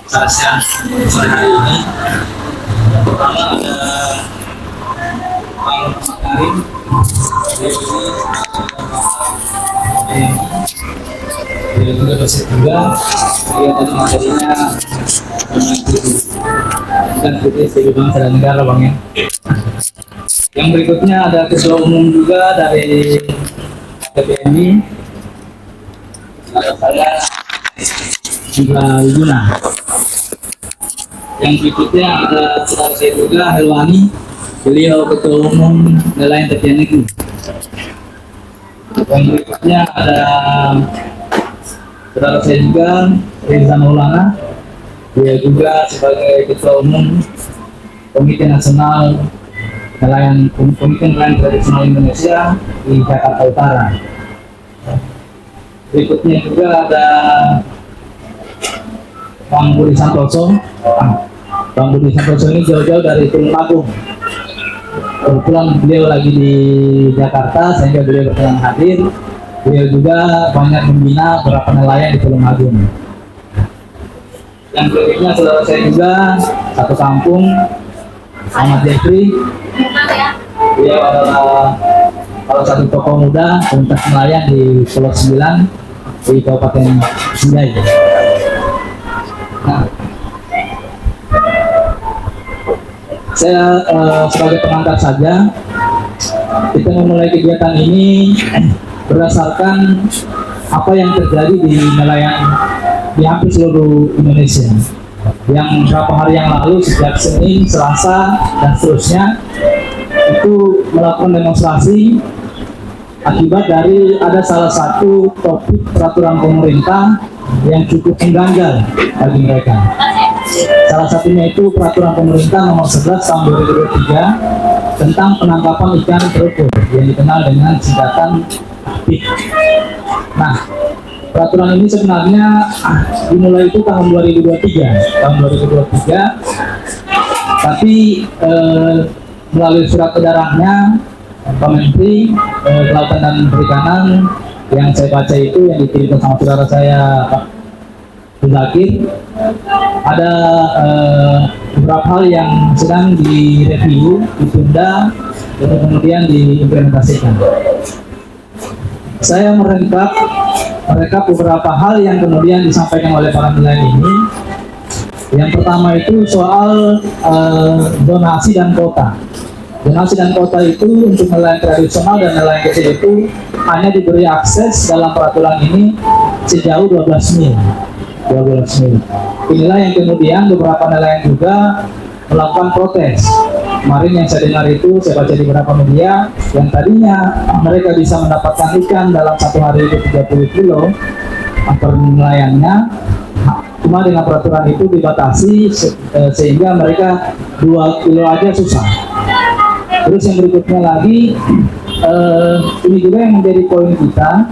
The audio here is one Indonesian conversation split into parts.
saksian sore hari ini. Pertama ada Pak Karim, dia juga dosen juga. Dia tadi materinya dan putih sebagai bangsa dan negara, bang ya. Yang berikutnya ada ketua umum juga dari PBMI. Saya juga Yuna. Yang berikutnya ada saudara saya juga Helwani, beliau ketua umum Nelayan Tepian Negeri. Yang berikutnya ada saudara saya juga Reza Maulana, dia juga sebagai ketua umum Komite Nasional Komite Nelayan Tradisional Indonesia di Jakarta Utara. Berikutnya juga ada Bang Budi Santoso. Bang Budi Santoso ini jauh-jauh dari Tulungagung. Kebetulan beliau lagi di Jakarta sehingga beliau berkenan hadir. Beliau juga banyak membina beberapa nelayan di Tulungagung. Yang berikutnya saudara saya juga satu kampung, Ahmad Jeffrey. Beliau adalah salah satu tokoh muda komunitas nelayan di Pulau 9 di Kabupaten Sindai. Nah, saya sebagai pengantar saja, kita memulai kegiatan ini berdasarkan apa yang terjadi di nelayan di hampir seluruh Indonesia. Yang beberapa hari yang lalu sejak Senin, Selasa, dan seterusnya itu melakukan demonstrasi akibat dari ada salah satu topik peraturan pemerintah yang cukup mengganjal bagi mereka. Salah satunya itu peraturan pemerintah nomor 11 tahun 2023 tentang penangkapan ikan terukur yang dikenal dengan singkatan PIK. Nah, peraturan ini sebenarnya dimulai itu tahun 2023, tapi melalui surat edarannya Pak Menteri Kelautan dan Perikanan yang saya baca itu yang dikirimkan sama saudara saya Pak Zakir, ada beberapa hal yang sedang direview, ditunda, dan kemudian diimplementasikan. Saya merekap beberapa hal yang kemudian disampaikan oleh para nelayan ini. Yang pertama itu soal zonasi dan kota. Zonasi dan kota itu untuk nelayan tradisional dan nelayan kecil itu hanya diberi akses dalam peraturan ini sejauh 12 mil. Inilah yang kemudian beberapa nelayan juga melakukan protes. Kemarin yang saya dengar itu, saya baca di beberapa media, yang tadinya mereka bisa mendapatkan ikan dalam satu hari itu 30 kilo per nelayannya, cuma dengan peraturan itu dibatasi sehingga mereka 2 kilo aja susah. Terus yang berikutnya lagi, ini juga yang menjadi poin kita,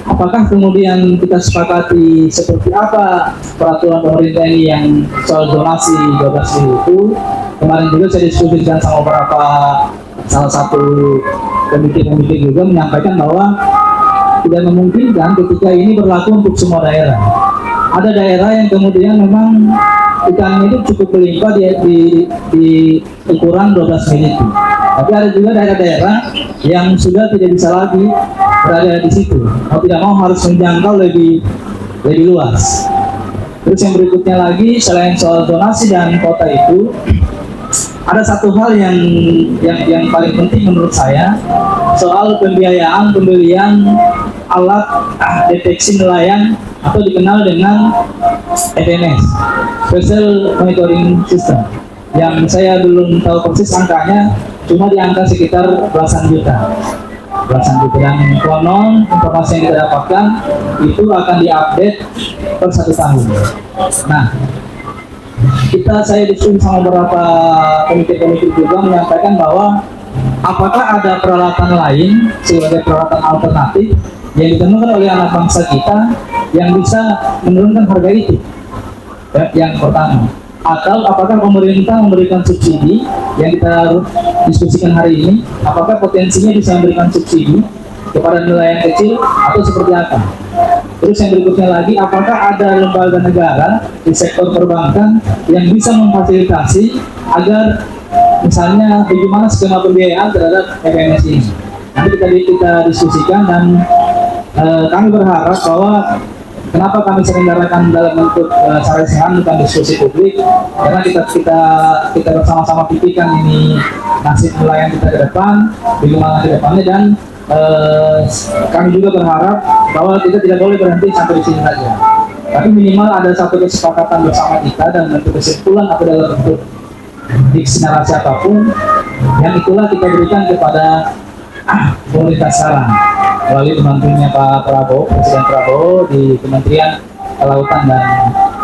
apakah kemudian kita sepakati seperti apa peraturan pemerintah ini yang soal zonasi 12 mil itu. Kemarin juga saya diskusikan sama beberapa salah satu komite juga menyampaikan bahwa tidak memungkinkan ketika ini berlaku untuk semua daerah. Ada daerah yang kemudian memang ikannya itu cukup berlimpah di ukuran 12 mil itu. Tapi ada juga daerah-daerah yang sudah tidak bisa lagi berada di situ. Mau tidak mau harus menjangkau lebih luas. Terus yang berikutnya lagi, selain soal zonasi dan kota itu, ada satu hal yang paling penting menurut saya, soal pembiayaan pembelian alat deteksi nelayan atau dikenal dengan SMS, Vessel Monitoring System, yang saya belum tahu persis angkanya, cuma di angka sekitar belasan juta. Dan konon informasi yang kita dapatkan itu akan diupdate per 1 tahun. Nah, saya diskusi sama beberapa komite juga menyampaikan bahwa apakah ada peralatan lain sebagai peralatan alternatif yang ditemukan oleh anak bangsa kita yang bisa menurunkan harga itu, yang pertama. Atau apakah pemerintah memberikan subsidi yang kita diskusikan hari ini, apakah potensinya bisa memberikan subsidi kepada nelayan kecil atau seperti apa? Terus yang berikutnya lagi, apakah ada lembaga negara di sektor perbankan yang bisa memfasilitasi agar misalnya bagaimana skema pembiayaan terhadap FMS ini? Nanti kita diskusikan dan kami berharap bahwa kenapa kami selenggarakan dalam bentuk saresehan bukan diskusi publik, karena kita bersama-sama pikirkan ini nasib nelayan kita ke depan, bagaimana ke depannya, dan kami juga berharap bahwa kita tidak boleh berhenti sampai di sini saja. Tapi minimal ada satu kesepakatan bersama kita dan bentuk kesimpulan atau dalam bentuk diksi narasi apapun, yang itulah kita berikan kepada pemerintah sekarang melalui pembantunya Pak Prabowo, Presiden Prabowo di Kementerian Kelautan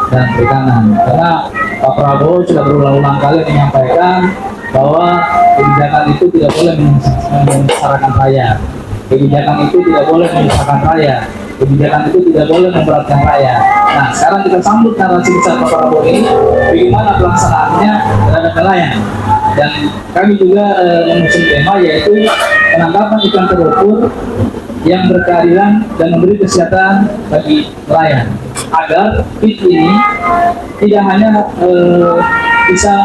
dan Perikanan. Karena Pak Prabowo sudah berulang-ulang kali menyampaikan bahwa kebijakan itu tidak boleh menyesarakan rakyat, kebijakan itu tidak boleh menyusahkan rakyat, kebijakan itu tidak boleh memberatkan rakyat. Nah, sekarang kita sambut narasi besar Pak Prabowo ini, bagaimana pelaksanaannya terhadap nelayan. Dan kami juga mengusung tema yaitu penangkapan ikan terupur yang berkeadilan dan memberi kesejahteraan bagi nelayan, agar PIT ini tidak hanya bisa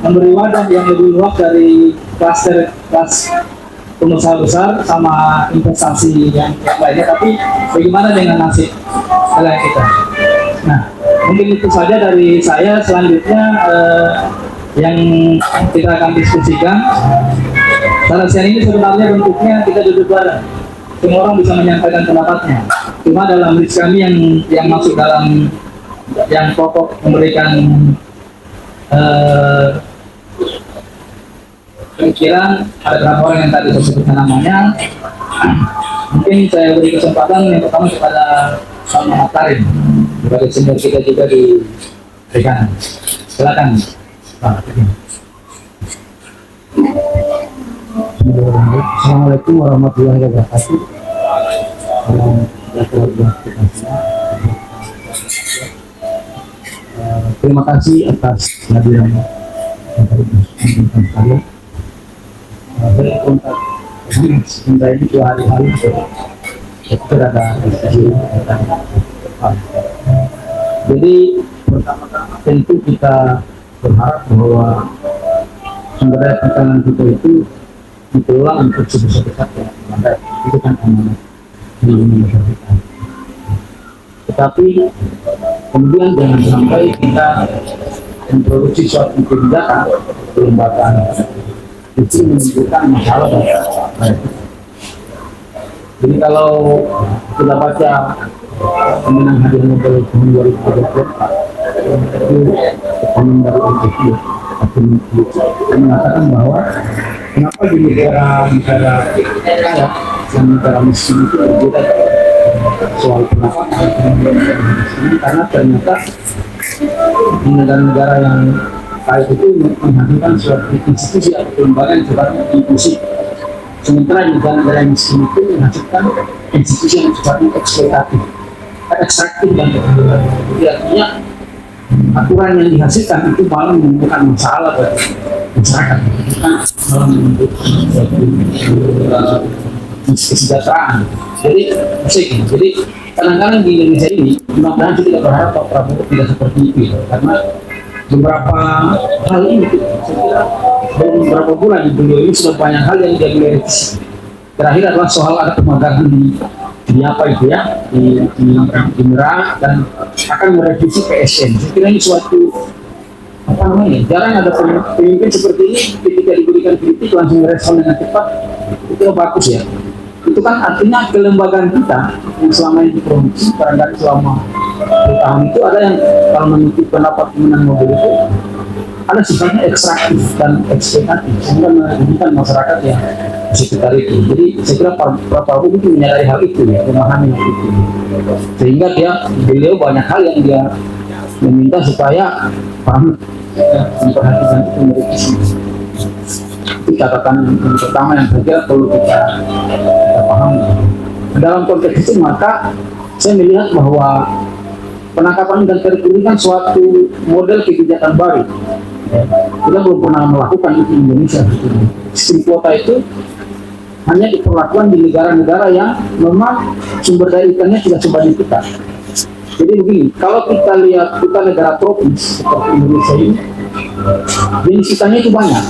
memberi wadah yang lebih luas dari kelas pengusaha besar sama investasi yang lainnya, tapi bagaimana dengan nasib nelayan kita. Nah, mungkin itu saja dari saya. Selanjutnya yang kita akan diskusikan, saresehan ini sebenarnya bentuknya kita duduk bareng, semua orang bisa menyampaikan pendapatnya. Cuma dalam list kami yang masuk dalam yang pokok memberikan pemikiran, ada beberapa orang yang tadi disebutkan namanya. Mungkin saya beri kesempatan yang pertama kepada Pak Muhammad Karim sebagai senior kita juga di perikanan. Silakan Pak. Assalamualaikum warahmatullahi wabarakatuh. Terima kasih atas kehadiran kalian. Saya kontak sebentar ini 2 hari kita ada diskusi tentang depan. Jadi pertama-tama tentu kita berharap bahwa sumber daya perikanan kita itu dikelola untuk sebesar-besarnya, maka itu kan amanah di Indonesia kita. Tetapi kemudian jangan sampai kita memproduksi suatu kebijakan kelembagaan itu menimbulkan masalah bagi rakyat. Jadi kalau kita baca pemenang hadiah Nobel tahun 2024 itu ekonom dari OJK mengatakan bahwa kenapa di negara kaya dan negara miskin itu berbeda soal pendapatan, karena ternyata di negara-negara yang kaya itu menghadirkan suatu institusi atau lembaga yang sifatnya inklusif, sementara di negara-negara yang miskin itu menghasilkan institusi yang sifatnya eksploitatif, ekstraktif dan jadi artinya aturan yang dihasilkan itu malah menimbulkan masalah bagi masyarakat, malah menimbulkan kesejahteraan. Jadi kadang-kadang di Indonesia ini mudah-mudahan kita berharap Pak Prabowo tidak seperti itu, karena beberapa hal ini saya kira belum beberapa bulan di beliau ini sudah banyak hal yang dia revisi. Terakhir adalah soal ada pemagangan di apa itu ya di Merak dan akan merevisi PSN. Saya kira ini suatu apa namanya, jarang ada pemimpin seperti ini ketika diberikan kritik langsung merespon dengan cepat, itu bagus ya. Itu kan artinya kelembagaan kita yang selama ini diproduksi barangkali selama 10 tahun itu ada yang kalau mengikuti pendapat pemenang Nobel itu ada sifatnya ekstraktif dan eksploitatif sehingga merugikan masyarakat yang sekitar itu. Jadi saya kira Pak Prabowo itu menyadari hal itu ya, memahami hal itu, sehingga beliau banyak hal yang dia meminta supaya paham memperhatikan itu merevisi. Itu catatan yang pertama yang saya kira perlu kita pahami. Dalam konteks itu maka saya melihat bahwa penangkapan dan terpilih kan suatu model kebijakan baru. Kita belum pernah melakukan itu di Indonesia. Sistem kuota itu hanya diperlakukan di negara-negara yang memang sumber daya ikannya tidak sebanyak kita. Jadi begini, kalau kita lihat kita negara tropis seperti Indonesia ini, jenis ikannya itu banyak,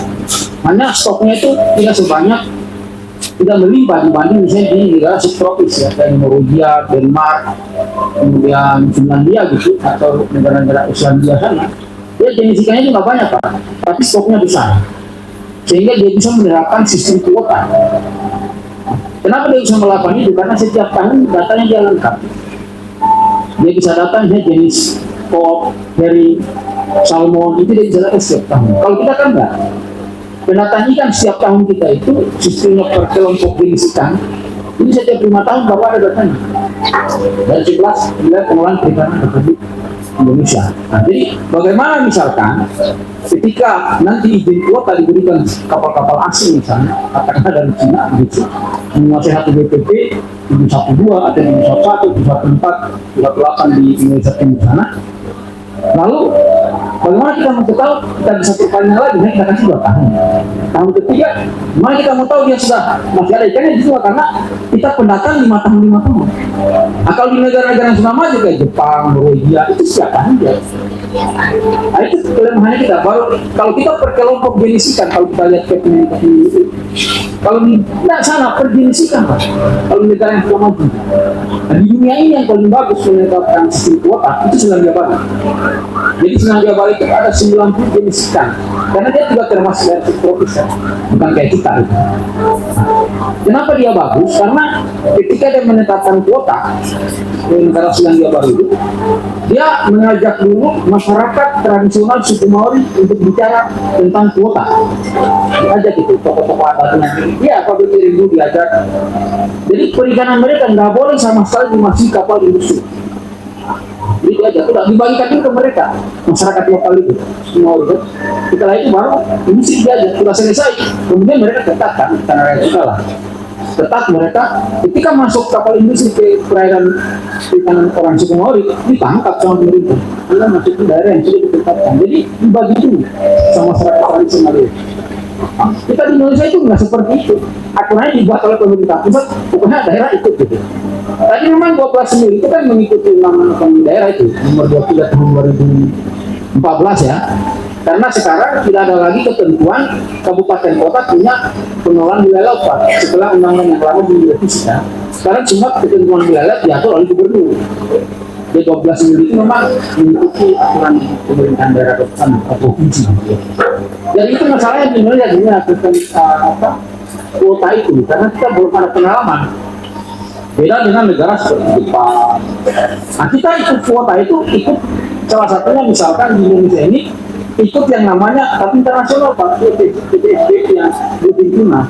hanya stoknya itu tidak sebanyak, tidak melimpah dibanding misalnya di negara subtropis ya, kayak Norwegia, Denmark, kemudian Finlandia gitu, atau negara-negara Islandia sana. Ya jenis ikannya itu nggak banyak Pak, tapi stoknya besar, sehingga dia bisa menerapkan sistem kuota. Kenapa dia bisa melakukan itu? Karena setiap tahun datanya dia lengkap. Dia bisa datang jenis kod, herring, salmon, itu dia bisa datang setiap tahun. Kalau kita kan enggak. Penataan ikan setiap tahun kita itu sistemnya per kelompok jenis ikan. Ini setiap 5 tahun baru ada datanya. Dari 11 wilayah pengelolaan perikanan Republik Indonesia. Nah, jadi bagaimana misalkan ketika nanti izin kuota diberikan kapal-kapal asing misalnya, katakanlah dari Cina gitu, menguasai satu BPP 712 atau 711, 714, 718 di Indonesia Timur sana. Lalu bagaimana kita mau tahu kita bisa perpanjang lagi? Kita kasih 2 tahun. Tahun ketiga, gimana kita mau tahu dia sudah masih ada ikannya di situ? Karena kita pendatang 5 tahun 5 tahun. Nah, kalau di negara-negara yang sudah maju kayak Jepang, Norwegia itu siap aja. Nah, itu kelemahannya kita. Kalau kita per kelompok jenis ikan, kalau kita lihat kepentingan itu, kalau di sana per jenis ikan, Pak. Kalau di negara yang sudah maju. Nah, di dunia ini yang paling bagus menetapkan sistem kuota itu Selandia Baru. Jadi Selandia Baru itu ada 90 jenis ikan, karena dia juga termasuk dari subtropis, ya. Bukan kayak kita. Kenapa dia bagus? Karena ketika dia menetapkan kuota di negara Selandia Baru itu, dia mengajak dulu masyarakat tradisional suku Maori untuk bicara tentang kuota. Diajak itu tokoh-tokoh adatnya. Iya, Pak Berdiri dulu diajak. Jadi perikanan mereka nggak boleh sama sekali dimasuki kapal industri. Jadi diajak, udah dibagikan itu ke mereka, masyarakat lokal itu semua itu. Setelah itu baru industri diajak, sudah selesai. Kemudian mereka tetap kan, karena mereka lah. Tetap mereka ketika masuk kapal industri ke perairan perikanan orang suku Maori ditangkap sama pemerintah karena masuk ke daerah yang sudah ditetapkan. Jadi dibagi dulu sama masyarakat tradisional itu. Nah, kita di Indonesia itu nggak seperti itu. Aturannya dibuat oleh pemerintah pusat, pokoknya daerah ikut gitu. Tadi memang 12 sendiri itu kan mengikuti undang-undang daerah itu nomor 23 tahun 2014 ya. Karena sekarang tidak ada lagi ketentuan kabupaten kota punya pengelolaan wilayah laut Pak. Setelah undang-undang yang lama direvisi ya. Sekarang cuma ketentuan wilayah laut diatur oleh gubernur. Jadi 12 sendiri itu memang mengikuti aturan pemerintahan daerah atau provinsi. Jadi itu masalahnya di Indonesia tentang kuota itu, karena kita belum ada pengalaman. Beda dengan negara seperti Jepang. Nah, kita ikut kuota itu ikut salah satunya misalkan di Indonesia ini ikut yang namanya tapi internasional Pak, PPSB yang lebih guna.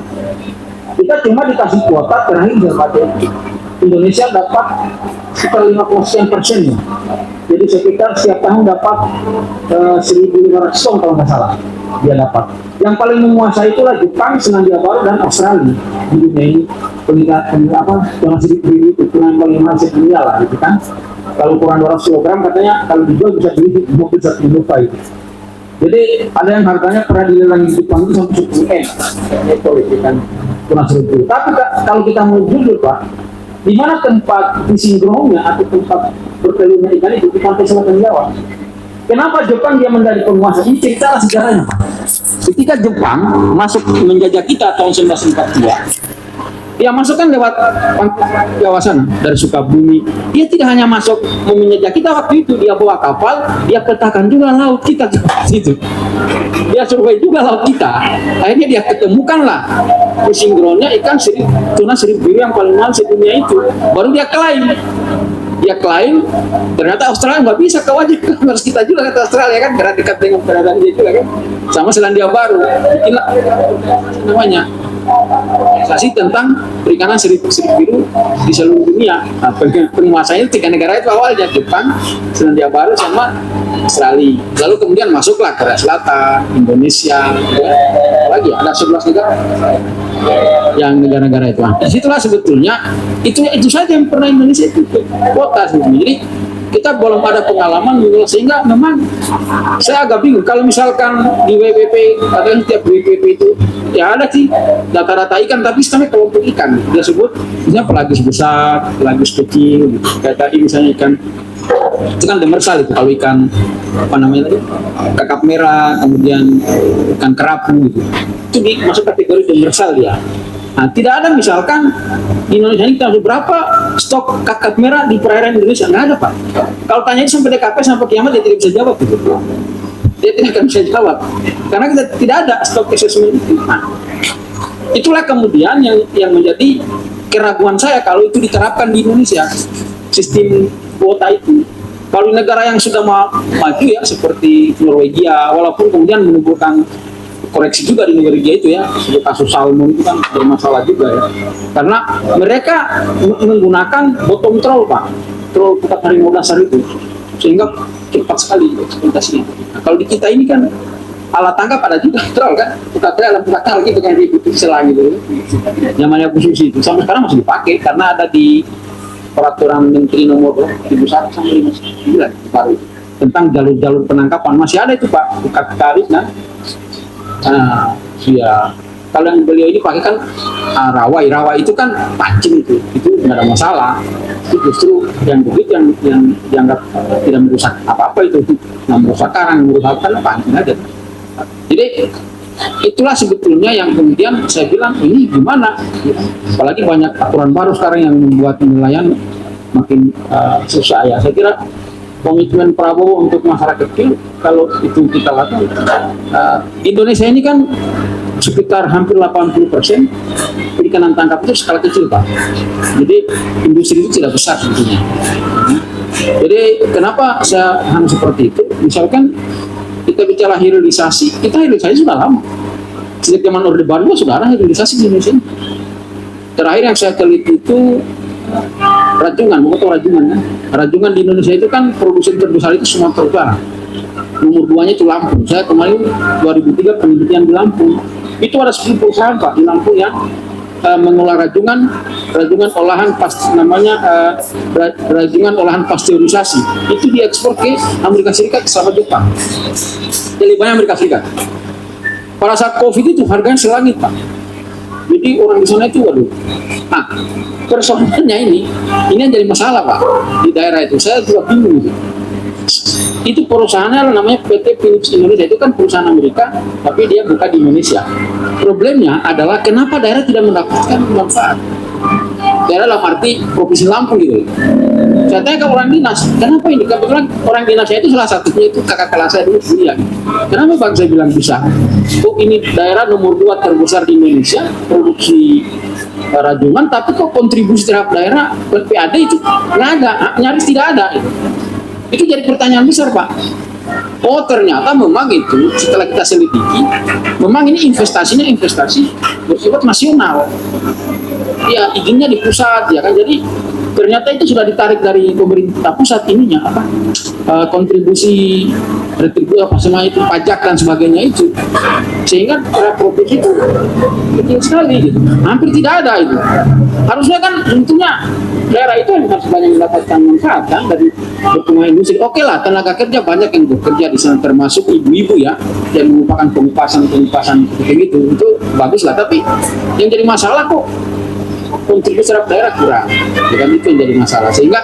Kita cuma dikasih kuota terakhir dari Indonesia dapat sekitar 50% ya. Jadi sekitar setiap tahun dapat 1.500 ton kalau nggak salah dia dapat. Yang paling menguasai itulah Jepang, Selandia Baru dan Australia di dunia ini. Peningkatan apa yang masih dibeli itu yang paling mahal sedunia lah gitu kan. Kalau ukuran 200 kg katanya kalau dijual bisa beli mobil 1 juta itu. Jadi ada yang harganya pernah dilelang di Jepang itu sampai 10 M. Itu kan kurang 1.000. Tapi kalau kita mau jujur Pak, di mana tempat fishing ground-nya atau tempat bertelurnya ikan itu di pantai selatan Jawa. Kenapa Jepang dia menjadi penguasa? Ini cerita sejarahnya Pak. Ketika Jepang masuk menjajah kita tahun 1942, dia masuk kan lewat Jawa sana dari Sukabumi. Dia tidak hanya masuk menjajah kita waktu itu, dia bawa kapal, dia petakan juga laut kita situ. Dia survei juga laut kita. Akhirnya dia ketemukanlah fishing ground-nya ikan tuna sirip biru yang paling mahal sedunia itu. Baru dia klaim. Dia klaim, ternyata Australia nggak bisa kewajib, harus kita juga kata Australia kan, karena dekat dengan keberadaan dia juga kan, sama Selandia Baru, bikinlah namanya organisasi tentang perikanan sirip biru di seluruh dunia. Nah, penguasanya 3 negara itu awalnya Jepang, Selandia Baru sama Australia. Lalu kemudian masuklah Korea Selatan, Indonesia, lagi ada 11 negara yang negara-negara itu. Nah, disitulah sebetulnya itu saja yang pernah Indonesia itu kuota sebetulnya. Jadi kita belum ada pengalaman gitu, sehingga memang saya agak bingung kalau misalkan di WPP atau tiap WPP itu ya ada sih data-data ikan, tapi sistemnya kelompok ikan. Dia sebut misalnya pelagis besar, pelagis kecil gitu. Kayak tadi misalnya ikan itu kan demersal itu, kalau ikan apa namanya tadi, kakap merah, kemudian ikan kerapu gitu, itu masuk kategori demersal dia. Nah, tidak ada misalkan di Indonesia ini kita berapa stok kakap merah di perairan Indonesia, nggak ada Pak. Kalau tanya itu sampai DKP sampai kiamat dia tidak bisa jawab gitu. Dia tidak akan bisa jawab karena kita tidak ada stok assessment itu. Nah, itulah kemudian yang menjadi keraguan saya kalau itu diterapkan di Indonesia sistem kuota itu. Kalau di negara yang sudah maju ya seperti Norwegia, walaupun kemudian menimbulkan koreksi juga di Norwegia itu ya, seperti kasus salmon itu kan bermasalah juga ya, karena mereka menggunakan bottom troll Pak, troll pukat harimau dasar itu, sehingga cepat sekali eksploitasinya. Nah, kalau di kita ini kan alat tangkap ada juga troll kan, pukat troll gitu kan, diikuti selang gitu, namanya Bu Susi itu sampai sekarang masih dipakai karena ada di peraturan Menteri nomor 31 sampai 59 baru tentang jalur-jalur penangkapan, masih ada itu Pak, pukat karis kan. Nah, ya kalau yang beliau ini pakai kan rawai itu kan pancing itu nggak ada masalah. Itu justru yang begitu yang dianggap tidak merusak apa-apa itu, nggak merusak karang, merusak kan pancing aja. Jadi itulah sebetulnya yang kemudian saya bilang ini gimana, apalagi banyak aturan baru sekarang yang membuat nelayan makin susah ya. Saya kira komitmen Prabowo untuk masyarakat kecil kalau itu kita lakukan, Indonesia ini kan sekitar hampir 80% perikanan tangkap itu skala kecil Pak. Jadi industri itu tidak besar sebetulnya. Jadi kenapa saya harus seperti itu? Misalkan kita bicara hilirisasi, kita hilirisasi sudah lama. Sejak zaman Orde Baru sudah ada hilirisasi di Indonesia. Terakhir yang saya teliti itu Rajungan, mau tahu Rajungan kan? Rajungan di Indonesia itu kan produsen terbesar itu Sumatera Utara. Nomor 2-nya itu Lampung. Saya kemarin 2003 penelitian di Lampung. Itu ada 10 perusahaan Pak di Lampung yang mengolah rajungan olahan namanya rajungan olahan pasteurisasi. Itu diekspor ke Amerika Serikat sama Jepang. Jadi banyak Amerika Serikat. Pada saat COVID itu harganya selangit Pak. Jadi orang di sana itu waduh. Nah, persoalannya ini yang jadi masalah Pak di daerah itu. Saya juga bingung gitu. Itu perusahaannya namanya PT Philips Indonesia, itu kan perusahaan Amerika tapi dia buka di Indonesia. Problemnya adalah kenapa daerah tidak mendapatkan manfaat. Daerah dalam arti provinsi Lampung gitu. Saya tanya ke orang dinas, kenapa ini? Kebetulan orang dinasnya itu salah satunya itu kakak kelas saya dulu kuliah. Kenapa Bang saya bilang bisa? Kok ini daerah nomor 2 terbesar di Indonesia produksi rajungan, tapi kok kontribusi terhadap daerah PAD itu nggak ada, nyaris tidak ada. Itu jadi pertanyaan besar Pak. Oh ternyata memang itu setelah kita selidiki, memang ini investasinya investasi bersifat nasional. Ya izinnya di pusat ya kan, jadi ternyata itu sudah ditarik dari pemerintah pusat ininya apa kontribusi retribusi apa semua itu pajak dan sebagainya itu, sehingga para provinsi itu kecil sekali gitu, hampir tidak ada itu. Harusnya kan tentunya daerah itu harus banyak mendapatkan manfaat kan dari pertumbuhan industri. Oke lah, tenaga kerja banyak yang bekerja di sana, termasuk ibu-ibu ya yang merupakan pengupasan seperti itu bagus lah. Tapi yang jadi masalah kok kontribusi terhadap daerah kurang, bukan itu yang jadi masalah. Sehingga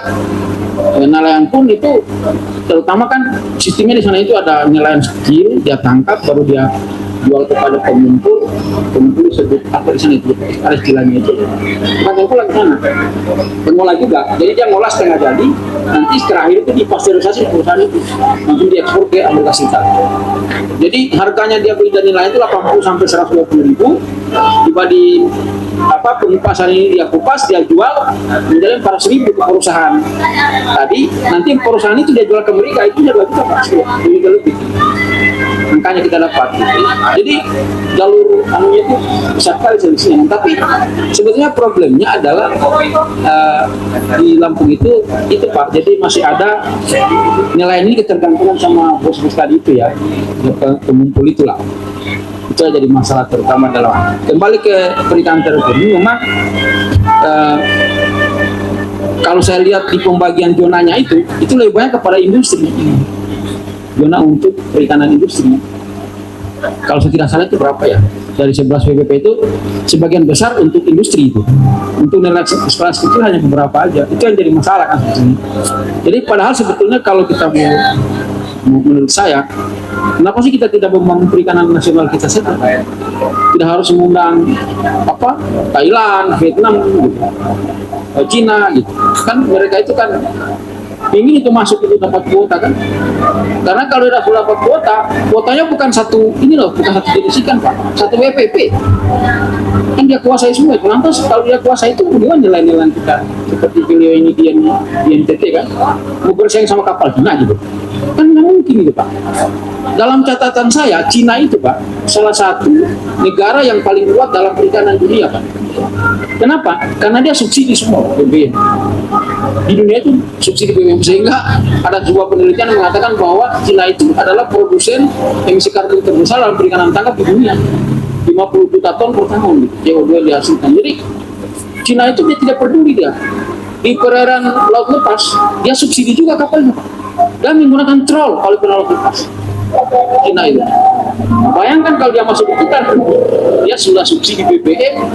nelayan pun itu, terutama kan sistemnya di sana itu ada nelayan kecil, dia tangkap baru dia jual kepada pemumpul disebut apa di sana itu, ada istilahnya itu. Pemumpul lagi sana, pengolah juga. Jadi dia ngolah setengah jadi, nanti terakhir itu dipasteurisasi di perusahaan itu, langsung diekspor ke Amerika Serikat. Jadi harganya dia beli dari nelayan itu 80 sampai 120 ribu, tiba di pengupasan ini dia kupas, dia jual menjadi 400 ribu ke perusahaan tadi. Nanti perusahaan itu dia jual ke Amerika, itu dia juga pasti lebih. Angkanya kita dapat. Jadi jalur anunya itu besar sekali selisihnya. Tapi sebetulnya problemnya adalah di Lampung itu Pak. Jadi masih ada nilai ini ketergantungan sama bos-bos tadi itu ya, pemumpul itulah. Itu jadi masalah terutama dalam kembali ke perikanan terumbu. Memang kalau saya lihat di pembagian zonanya itu lebih banyak kepada industri. Zona untuk perikanan industri. Kalau saya tidak salah itu berapa ya? Dari 11 PPP itu sebagian besar untuk industri itu. Untuk nilai skala kecil hanya beberapa aja. Itu yang jadi masalah kan sebetulnya. Jadi padahal sebetulnya kalau kita menurut saya, kenapa sih kita tidak membangun perikanan nasional kita sendiri? Tidak harus mengundang Thailand, Vietnam, gitu, Cina, gitu. Kan mereka itu kan ingin itu masuk itu dapat kuota kan? Karena kalau sudah dapat kuota, kuotanya bukan satu bukan satu jenis ikan Pak, satu WPP. Kan dia kuasai semua. Lantas kalau dia kuasai itu bagaimana nilai-nilai kita? Seperti beliau ini di NTT kan, mau bersaing sama kapal Cina gitu. Kan nggak mungkin gitu Pak. Dalam catatan saya, Cina itu Pak, salah satu negara yang paling kuat dalam perikanan dunia Pak. Kenapa? Karena dia subsidi semua BBM. Di dunia itu subsidi BBM, sehingga ada sebuah penelitian yang mengatakan bahwa Cina itu adalah produsen emisi karbon terbesar dalam perikanan tangkap di dunia. 50 juta ton per tahun CO2 dihasilkan. Jadi Cina itu dia tidak peduli dia. Di perairan laut lepas, dia subsidi juga kapalnya. Dan menggunakan troll kalau ke laut lepas. Cina itu. Bayangkan kalau dia masuk itu kan, dia sudah subsidi BBM,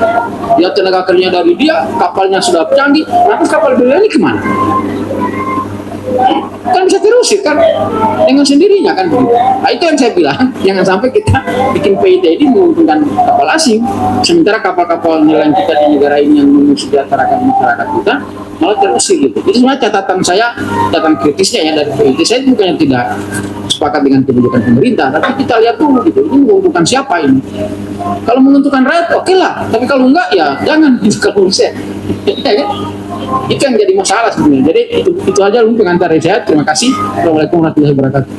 dia tenaga kerja dari dia, kapalnya sudah canggih, lantas kapal beliau ini kemana? Kan bisa terusir kan dengan sendirinya kan begitu. Nah itu yang saya bilang, jangan sampai kita bikin PIT ini menguntungkan kapal asing, sementara kapal-kapal nelayan kita di negara ini yang mensejahterakan masyarakat kita malah terusir gitu. Jadi sebenarnya catatan kritisnya ya dari PIT, saya bukannya tidak sepakat dengan kebijakan pemerintah, tapi kita lihat dulu gitu, ini menguntungkan siapa ini? Kalau menguntungkan rakyat oke lah, tapi kalau enggak ya jangan gitu kalau saya. Itu yang jadi masalah sebenarnya. Jadi itu aja untuk pengantar dari saya. Terima kasih. Assalamualaikum warahmatullahi wabarakatuh.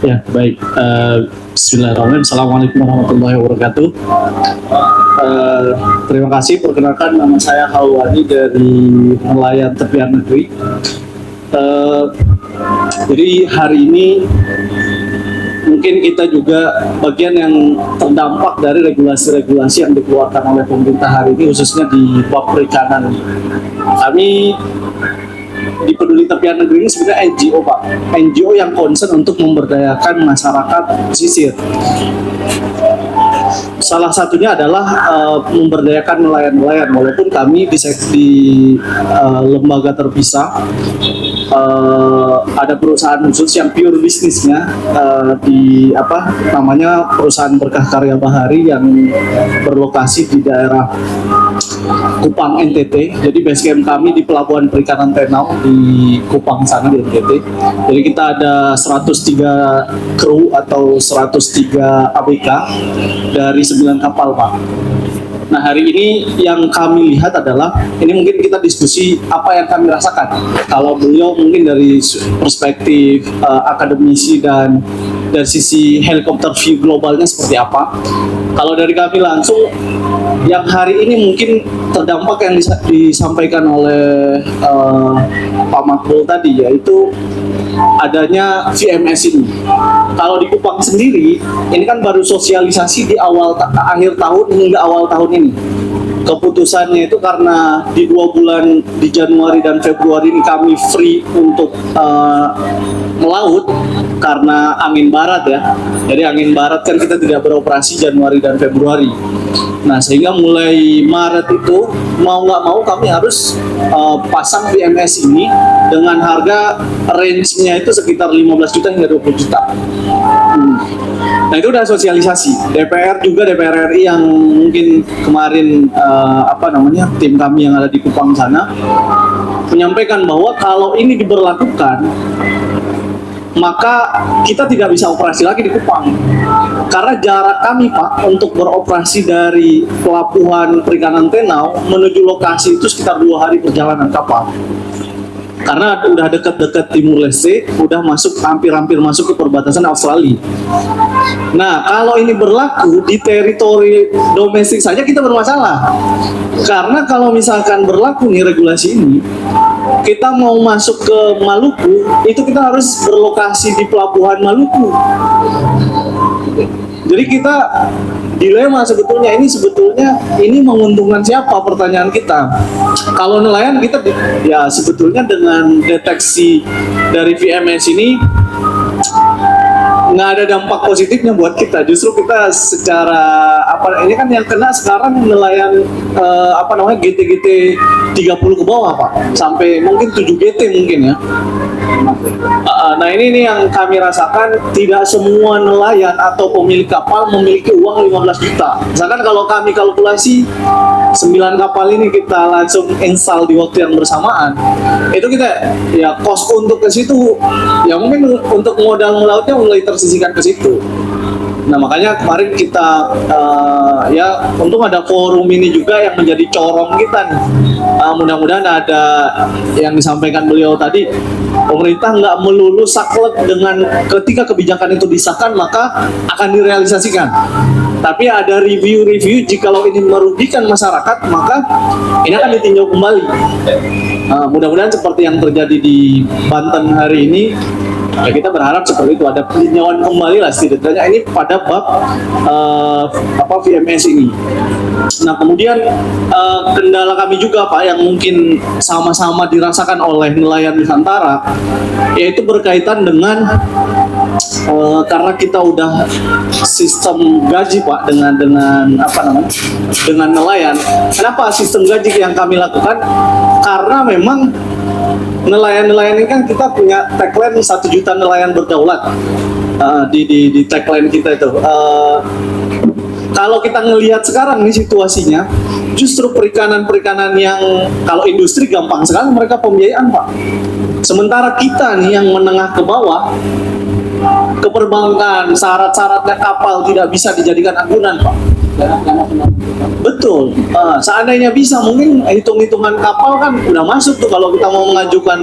Ya baik. Bismillahirrahmanirrahim. Assalamualaikum warahmatullahi wabarakatuh. Terima kasih. Perkenalkan, nama saya Halwani dari Nelayan Tepian Negeri. Jadi hari ini mungkin kita juga bagian yang terdampak dari regulasi-regulasi yang dikeluarkan oleh pemerintah hari ini, khususnya di bab perikanan. Kami di Peduli Tepian Negeri ini sebenarnya NGO Pak, NGO yang concern untuk memberdayakan masyarakat pesisir. Salah satunya adalah memberdayakan nelayan-nelayan, walaupun kami di lembaga terpisah, ada perusahaan khusus yang pure bisnisnya di perusahaan Berkah Karya Bahari yang berlokasi di daerah Kupang NTT. Jadi base camp kami di Pelabuhan Perikanan Tenau di Kupang sana di NTT. Jadi kita ada 103 kru atau 103 ABK dari 9 kapal Pak. Nah hari ini yang kami lihat adalah, ini mungkin kita diskusi apa yang kami rasakan. Kalau beliau mungkin dari perspektif akademisi dan dari sisi helikopter view globalnya seperti apa. Kalau dari kami langsung, yang hari ini mungkin terdampak yang disampaikan oleh Pak Makbul tadi, yaitu adanya VMS ini. Kalau di Kupang sendiri, ini kan baru sosialisasi di akhir tahun hingga awal tahun ini. Keputusannya itu karena di 2 bulan di Januari dan Februari ini kami free untuk melaut karena angin barat ya. Jadi angin barat kan kita tidak beroperasi Januari dan Februari. Nah sehingga mulai Maret itu mau nggak mau kami harus pasang VMS ini dengan harga range-nya itu sekitar 15 juta hingga 20 juta. Nah itu udah sosialisasi. DPR RI yang mungkin kemarin tim kami yang ada di Kupang sana menyampaikan bahwa kalau ini diberlakukan maka kita tidak bisa operasi lagi di Kupang karena jarak kami Pak untuk beroperasi dari Pelabuhan Perikanan Tenau menuju lokasi itu sekitar 2 hari perjalanan kapal. Karena udah dekat-dekat Timur Leste, udah hampir masuk ke perbatasan Australia. Nah, kalau ini berlaku di teritori domestik saja kita bermasalah. Karena kalau misalkan berlaku nih regulasi ini, kita mau masuk ke Maluku, itu kita harus berlokasi di Pelabuhan Maluku. Jadi kita dilema sebetulnya ini menguntungkan siapa, pertanyaan kita. Kalau nelayan kita ya sebetulnya dengan deteksi dari VMS ini nggak ada dampak positifnya buat kita. Justru kita secara ini kan yang kena sekarang nelayan GT 30 ke bawah Pak, sampai mungkin 7 GT mungkin ya. Nah ini yang kami rasakan, tidak semua nelayan atau pemilik kapal memiliki uang 15 juta. Misalkan kalau kami kalkulasi 9 kapal ini kita langsung install di waktu yang bersamaan, itu kita ya cost untuk ke situ ya mungkin untuk modal melautnya mulai tersisihkan ke situ. Nah makanya kemarin kita ya untung ada forum ini juga yang menjadi corong kita nih. Mudah-mudahan ada yang disampaikan beliau tadi, pemerintah nggak melulu saklek dengan ketika kebijakan itu disahkan maka akan direalisasikan. Tapi ada review jikalau ini merugikan masyarakat maka ini akan ditinjau kembali. Mudah-mudahan seperti yang terjadi di Banten hari ini, ya kita berharap seperti itu, ada peninjauan kembali lah setidaknya ini pada bab VMS ini. Nah kemudian kendala kami juga Pak yang mungkin sama-sama dirasakan oleh nelayan Nusantara, yaitu berkaitan dengan karena kita udah sistem gaji Pak dengan nelayan. Kenapa sistem gaji yang kami lakukan? Karena memang nelayan ini kan kita punya tagline 1 juta nelayan berdaulat di tagline kita itu. Kalau kita ngelihat sekarang nih situasinya, justru perikanan yang kalau industri gampang sekali mereka pembiayaan Pak. Sementara kita nih yang menengah ke bawah, ke perbankan, syarat-syaratnya kapal tidak bisa dijadikan agunan Pak. Betul. Seandainya bisa, mungkin hitung-hitungan kapal kan udah masuk tuh kalau kita mau mengajukan.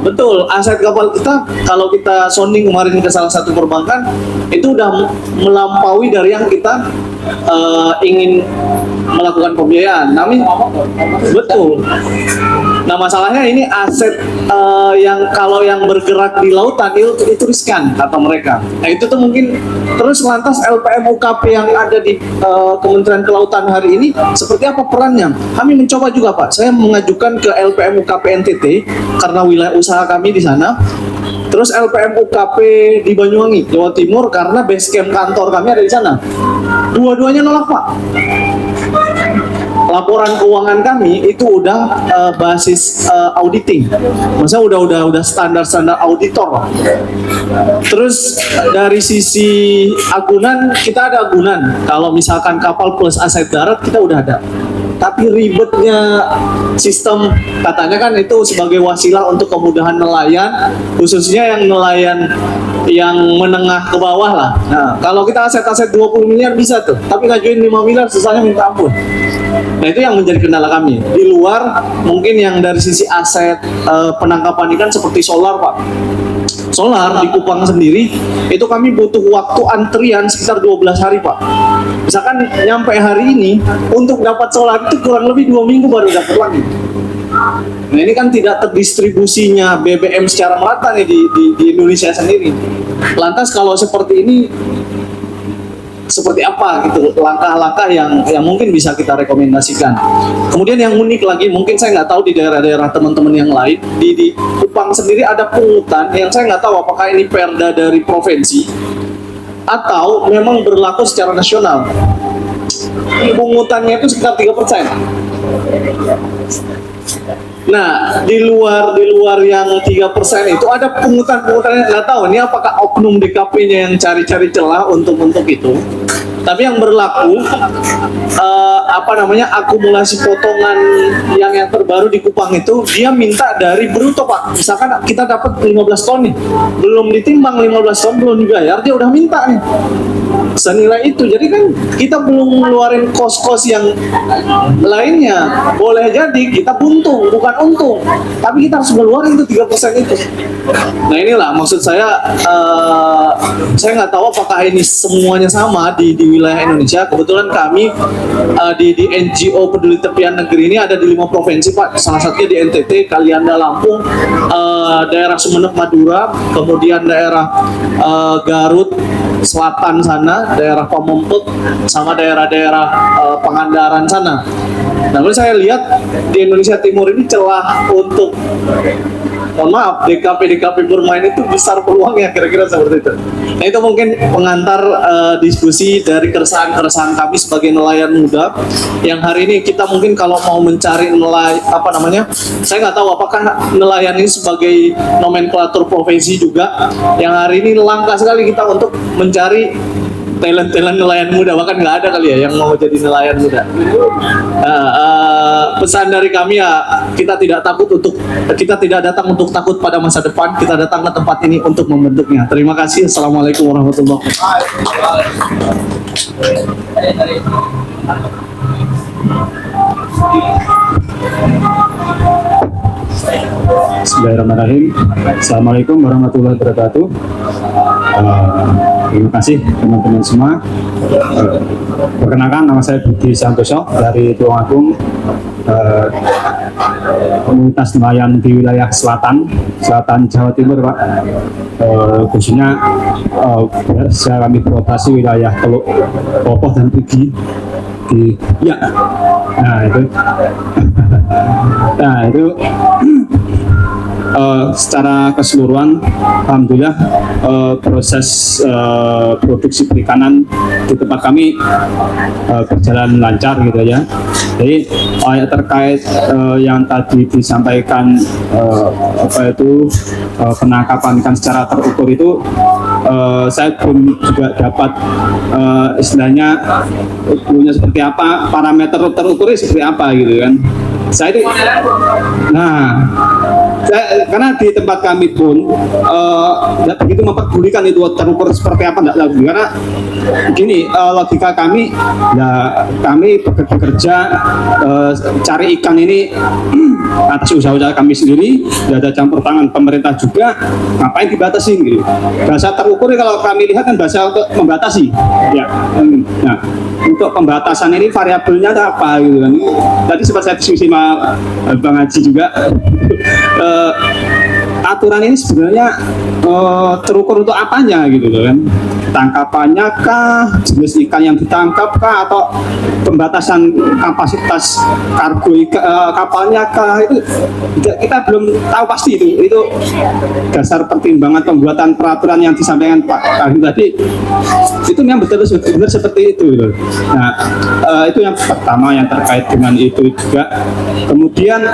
Betul. Aset kapal kita kalau kita sounding kemarin ke salah satu perbankan itu udah melampaui dari yang kita ingin melakukan pembiayaan. Betul. Nah masalahnya ini aset yang kalau yang bergerak di lautan itu riskan kata mereka. Nah itu tuh mungkin terus lantas LPM UKP yang ada di Kementerian Kelautan hari ini seperti apa perannya? Kami mencoba juga Pak. Saya mengajukan ke LPM UKP NTT karena wilayah usaha kami di sana. Terus LPM UKP di Banyuwangi, Jawa Timur karena base camp kantor kami ada di sana. Dua-duanya nolak Pak. Laporan keuangan kami itu udah basis auditing, maksudnya udah standar auditor. Terus dari sisi agunan kita ada agunan. Kalau misalkan kapal plus aset darat kita udah ada. Tapi ribetnya sistem katanya kan itu sebagai wasilah untuk kemudahan nelayan, khususnya yang nelayan yang menengah ke bawah lah. Nah, kalau kita aset-aset 20 miliar bisa tuh, tapi ngajuin 5 miliar susahnya minta ampun. Nah, itu yang menjadi kendala kami. Di luar mungkin yang dari sisi aset penangkapan ikan seperti solar, Pak. Solar di Kupang sendiri itu kami butuh waktu antrian sekitar 12 hari Pak. Misalkan nyampe hari ini untuk dapat solar itu kurang lebih 2 minggu baru dapat lagi. Nah ini kan tidak terdistribusinya BBM secara merata nih di Indonesia sendiri. Lantas kalau seperti ini seperti apa gitu langkah-langkah yang mungkin bisa kita rekomendasikan. Kemudian yang unik lagi, mungkin saya nggak tahu di daerah-daerah teman-teman yang lain, di Kupang sendiri ada pungutan yang saya nggak tahu apakah ini perda dari provinsi atau memang berlaku secara nasional. Pungutannya itu sekitar 3%. Nah, di luar yang 3% itu ada pungutan-pungutan yang nggak tahu ini apakah oknum DKP-nya yang cari-cari celah untuk itu. Tapi yang berlaku akumulasi potongan yang terbaru di Kupang itu dia minta dari bruto Pak. Misalkan kita dapat 15 ton nih, belum ditimbang 15 ton belum dibayar, dia udah minta nih senilai itu. Jadi kan kita belum ngeluarin kos-kos yang lainnya. Boleh jadi kita buntung, bukan untung, tapi kita harus ngeluarin itu 3% itu. Nah inilah maksud saya nggak tahu apakah ini semuanya sama di wilayah Indonesia. Kebetulan kami di NGO Peduli Tepian Negeri ini ada di 5 provinsi Pak. Salah satunya di NTT, Kalianda Lampung, daerah Sumeneb Madura, kemudian daerah Garut, selatan sana, daerah Pamempek, sama daerah-daerah Pangandaran sana. Namun saya lihat di Indonesia Timur ini celah untuk, mohon maaf, DKP bermain itu besar peluangnya, kira-kira seperti itu. Nah, itu mungkin pengantar diskusi dari keresahan-keresahan kami sebagai nelayan muda yang hari ini kita mungkin kalau mau mencari saya nggak tahu apakah nelayan ini sebagai nomenklatur profesi juga, yang hari ini langka sekali kita untuk mencari talent nelayan muda, bahkan nggak ada kali ya yang mau jadi nelayan muda. Pesan dari kami ya, kita tidak datang untuk takut pada masa depan, kita datang ke tempat ini untuk membentuknya. Terima kasih. Assalamualaikum warahmatullahi wabarakatuh. Bismillahirrahmanirrahim. Assalamualaikum warahmatullahi wabarakatuh. Terima kasih teman-teman semua. Perkenalkan, nama saya Budi Santoso dari Tulungagung, komunitas nelayan di wilayah selatan Jawa Timur, Pak. Khususnya kami beroperasi wilayah Teluk Popoh dan Pigi secara keseluruhan, alhamdulillah proses produksi perikanan di tempat kami berjalan lancar gitu ya. Jadi terkait yang tadi disampaikan penangkapan ikan secara terukur itu, saya belum juga dapat istilahnya punya seperti apa, parameter terukurnya seperti apa gitu kan. Karena di tempat kami pun tidak begitu memperdulikan itu terukur seperti apa, tidak lagi, karena gini, logika kami, ya kami bekerja cari ikan ini atas usaha-usaha kami sendiri, tidak ada campur tangan pemerintah juga, ngapain dibatasi gitu. Bahasa terukur kalau kami lihat kan bahasa untuk membatasi ya. Nah, untuk pembatasan ini variabelnya ada apa gitu kan. Tadi sempat saya diskusi sama Bang Haji juga, aturan ini sebenarnya terukur untuk apanya gitu loh kan. Tangkapannya kah, jenis ikan yang ditangkap kah, atau pembatasan kapasitas kargo kapalnya kah, itu kita belum tahu pasti. Itu dasar pertimbangan pembuatan peraturan yang disampaikan Pak Kahim tadi, itu yang benar seperti itu loh. Nah, itu yang pertama yang terkait dengan itu juga. Kemudian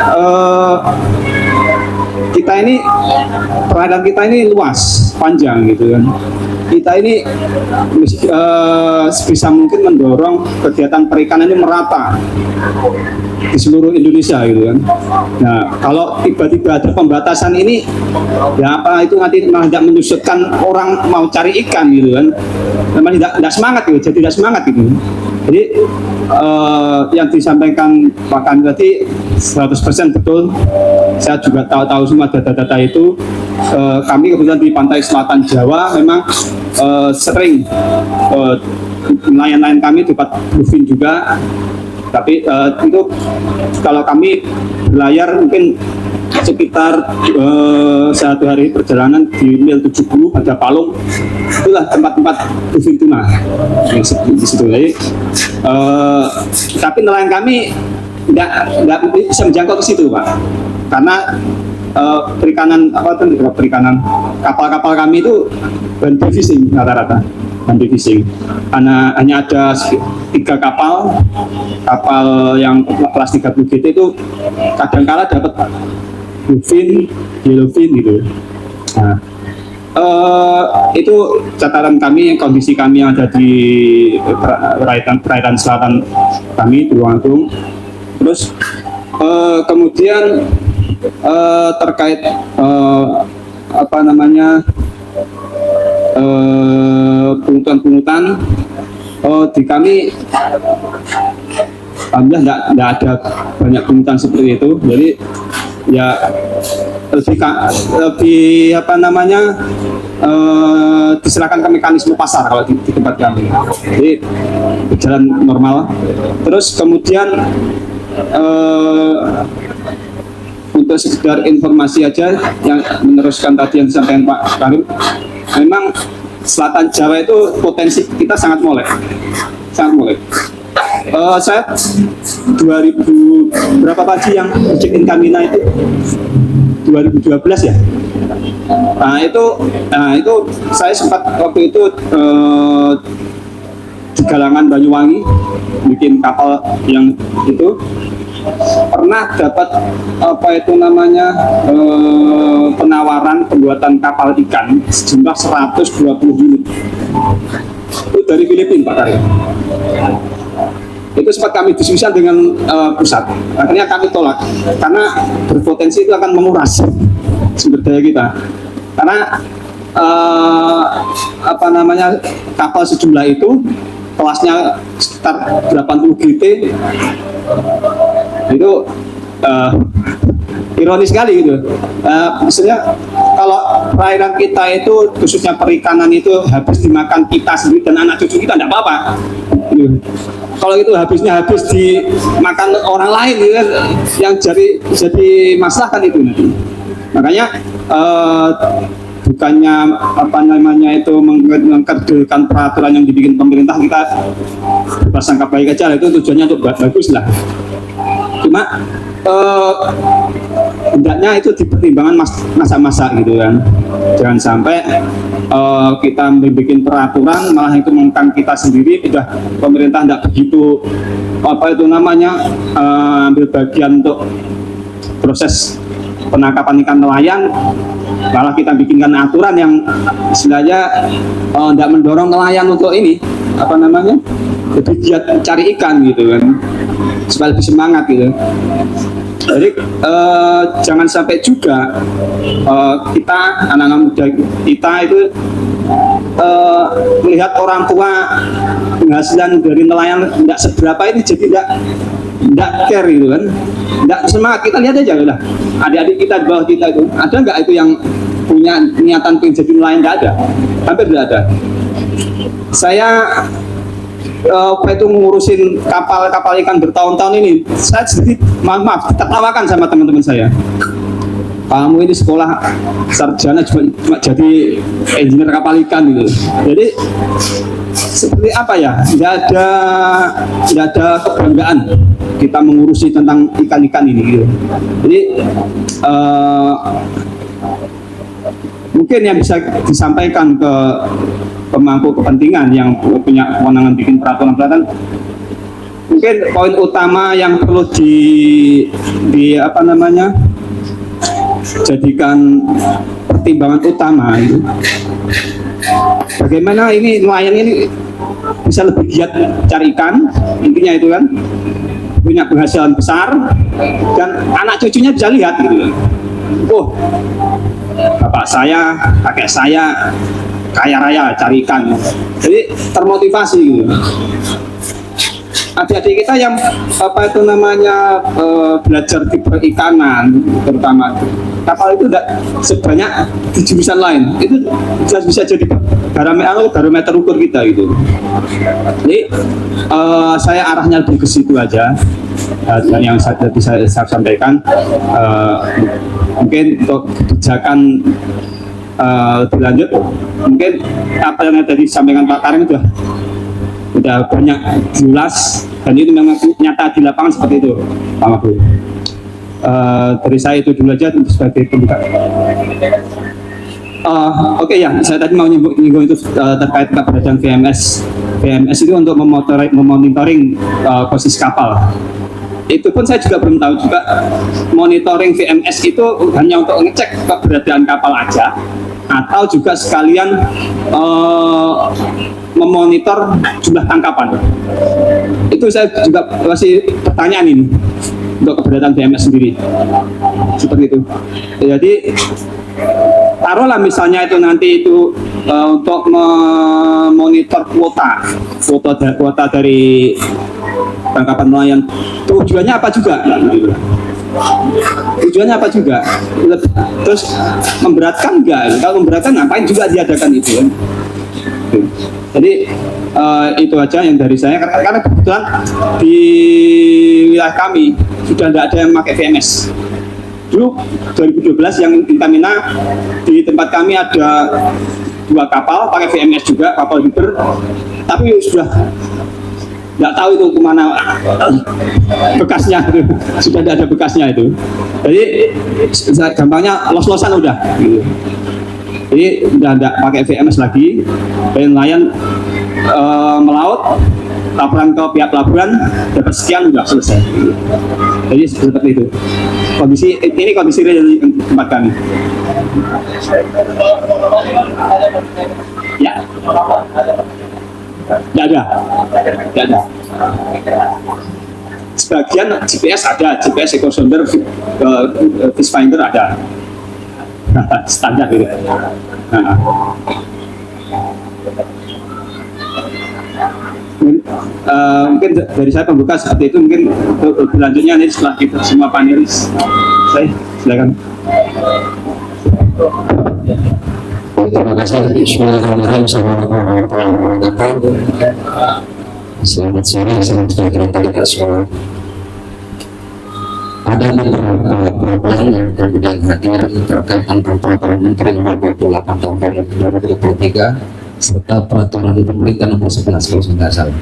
perairan kita ini luas, panjang gitu kan. Kita ini sebisa mungkin mendorong kegiatan perikanan ini merata di seluruh Indonesia gitu kan. Nah, kalau tiba-tiba ada pembatasan ini, ya apa itu nanti malah tidak menyusutkan orang mau cari ikan gitu kan. Memang tidak semangat gitu, jadi tidak semangat gitu. Jadi yang disampaikan Pak Kan tadi 100% betul. Saya juga tahu semua data-data itu. Kami kebetulan di pantai selatan Jawa memang sering nelayan-nelayan kami dapat bluefin juga. Tapi itu kalau kami berlayar mungkin sekitar satu hari perjalanan di mil 70 ada Palung, itulah tempat-tempat bluefin tuna di situ. Jadi, tapi nelayan kami nggak bisa menjangkau ke situ, Pak, karena perikanan kapal-kapal kami itu bantu fishing rata-rata. Bantu fishing, karena hanya ada 3 kapal yang kelas 30 GT itu kadang-kala dapat bluefin, yellowfin gitu. Nah, itu catatan kami, kondisi kami yang ada di perairan selatan kami di Tulungagung. Terus kemudian terkait pungutan di kami, alhamdulillah tidak ada banyak pungutan seperti itu. Jadi ya lebih diserahkan ke mekanisme pasar kalau di tempat kami. Jadi berjalan normal. Terus kemudian untuk sekedar informasi aja yang meneruskan tadi yang disampaikan Pak Karim, memang selatan Jawa itu potensi kita sangat molek, sangat molek. Saya 2000 berapa tadi yang project Inkamina itu 2012 ya. Nah itu saya sempat waktu itu di Galangan Banyuwangi bikin kapal yang itu, pernah dapat apa itu namanya penawaran pembuatan kapal ikan sejumlah 120 unit itu dari Filipina Pak Karya. Itu sempat kami diskusikan dengan pusat, akhirnya kami tolak karena berpotensi itu akan menguras sumber daya kita, karena apa namanya kapal sejumlah itu kelasnya sekitar 80 GT itu ironis sekali gitu. Maksudnya kalau perairan kita itu khususnya perikanan itu habis dimakan kita sendiri dan anak cucu kita tidak apa-apa gitu. Kalau itu habisnya habis dimakan orang lain gitu kan, yang jadi masalah kan itu nanti. Makanya bukannya apa namanya itu mengkerjakan peraturan yang dibikin pemerintah kita berprasangka baik aja, itu tujuannya untuk bagus lah. Cuma hendaknya itu dipertimbangkan masa-masa gitu kan, jangan sampai kita membuat peraturan malah itu mengkang kita sendiri. Udah pemerintah tidak begitu apa itu namanya ambil bagian untuk proses penangkapan ikan nelayan, malah kita bikinkan aturan yang istilahnya tidak mendorong nelayan untuk ini apa namanya lebih giat cari ikan gitu kan, supaya lebih semangat gitu. Jadi jangan sampai juga kita anak-anak muda kita itu melihat orang tua penghasilan dari nelayan tidak seberapa ini jadi tidak care gitu kan, tidak semangat. Kita lihat aja lah adik-adik kita di bawah kita itu, ada nggak itu yang punya niatan pengen jadi nelayan? Nggak ada, hampir tidak ada. Saya itu ngurusin kapal ikan bertahun-tahun ini, saya sedikit maaf tertawakan sama teman-teman saya. Kamu ini sekolah sarjana cuma jadi engineer kapal ikan gitu. Jadi seperti apa ya? Tidak ada kebanggaan kita mengurusi tentang ikan-ikan ini gitu. Jadi mungkin yang bisa disampaikan ke pemangku kepentingan yang punya kewenangan bikin peraturan-peraturan, mungkin poin utama yang perlu di apa namanya jadikan pertimbangan utama itu bagaimana ini nelayan ini bisa lebih giat cari ikan, intinya itu kan, punya penghasilan besar dan anak cucunya bisa lihat gitu. Oh, bapak saya, kakek saya kaya raya cari ikan, jadi termotivasi gitu. Adik-adik kita yang apa itu namanya belajar di perikanan terutama, kapal itu tidak sebanyak di jurusan lain, itu bisa jadi barometer ukur kita gitu. Jadi saya arahnya lebih ke situ aja, dan yang bisa saya sampaikan mungkin untuk kebijakan lebih lanjut, mungkin apa yang tadi disampaikan Pak Karim udah banyak jelas dan itu memang nyata di lapangan seperti itu Pak Mahfud. Dari saya itu dulu aja sebagai pembuka. Oke ya, saya tadi mau nyinggung itu terkait keberadaan VMS. VMS itu untuk memonitoring posisi kapal. Itu pun saya juga belum tahu juga, monitoring VMS itu hanya untuk ngecek keberadaan kapal aja atau juga sekalian memonitor jumlah tangkapan. Itu saya juga masih pertanyaan ini untuk keberadaan VMS sendiri seperti itu. Jadi taruhlah misalnya itu nanti itu untuk memonitor kuota dari tangkapan nelayan, tujuannya apa juga? Tujuannya apa juga? Terus memberatkan enggak? Kalau memberatkan ngapain juga diadakan itu? Jadi itu aja yang dari saya, karena kebetulan di wilayah kami sudah tidak ada yang pakai VMS. Dulu 2012 yang Inkamina di tempat kami ada 2 kapal pakai VMS juga, kapal hiper, tapi sudah nggak tahu itu kemana bekasnya itu. Sudah tidak ada bekasnya itu. Jadi gampangnya los-losan udah gitu. Jadi udah tidak pakai VMS lagi, dan nelayan melaut, laporan ke pihak pelabuhan, dapat sekian udah selesai. Jadi seperti itu. Kondisi real di tempat kami. Ya. Tidak ada. Sebagian GPS ada, GPS eco sounder, fish finder ada. Standar gitu. Mungkin dari saya pembuka seperti itu. Mungkin berlanjutnya nih setelah kita semua panelis. Saya silakan. Terima kasih. Bismillahirrahmanirrahim. Selamat sore, selamat sejahtera bagi kita semua. Ada beberapa problem yang kemudian hadir terkait dengan peraturan Menteri Nomor 28 Tahun 2023 serta peraturan pemerintah Nomor 11 kalau tidak salah.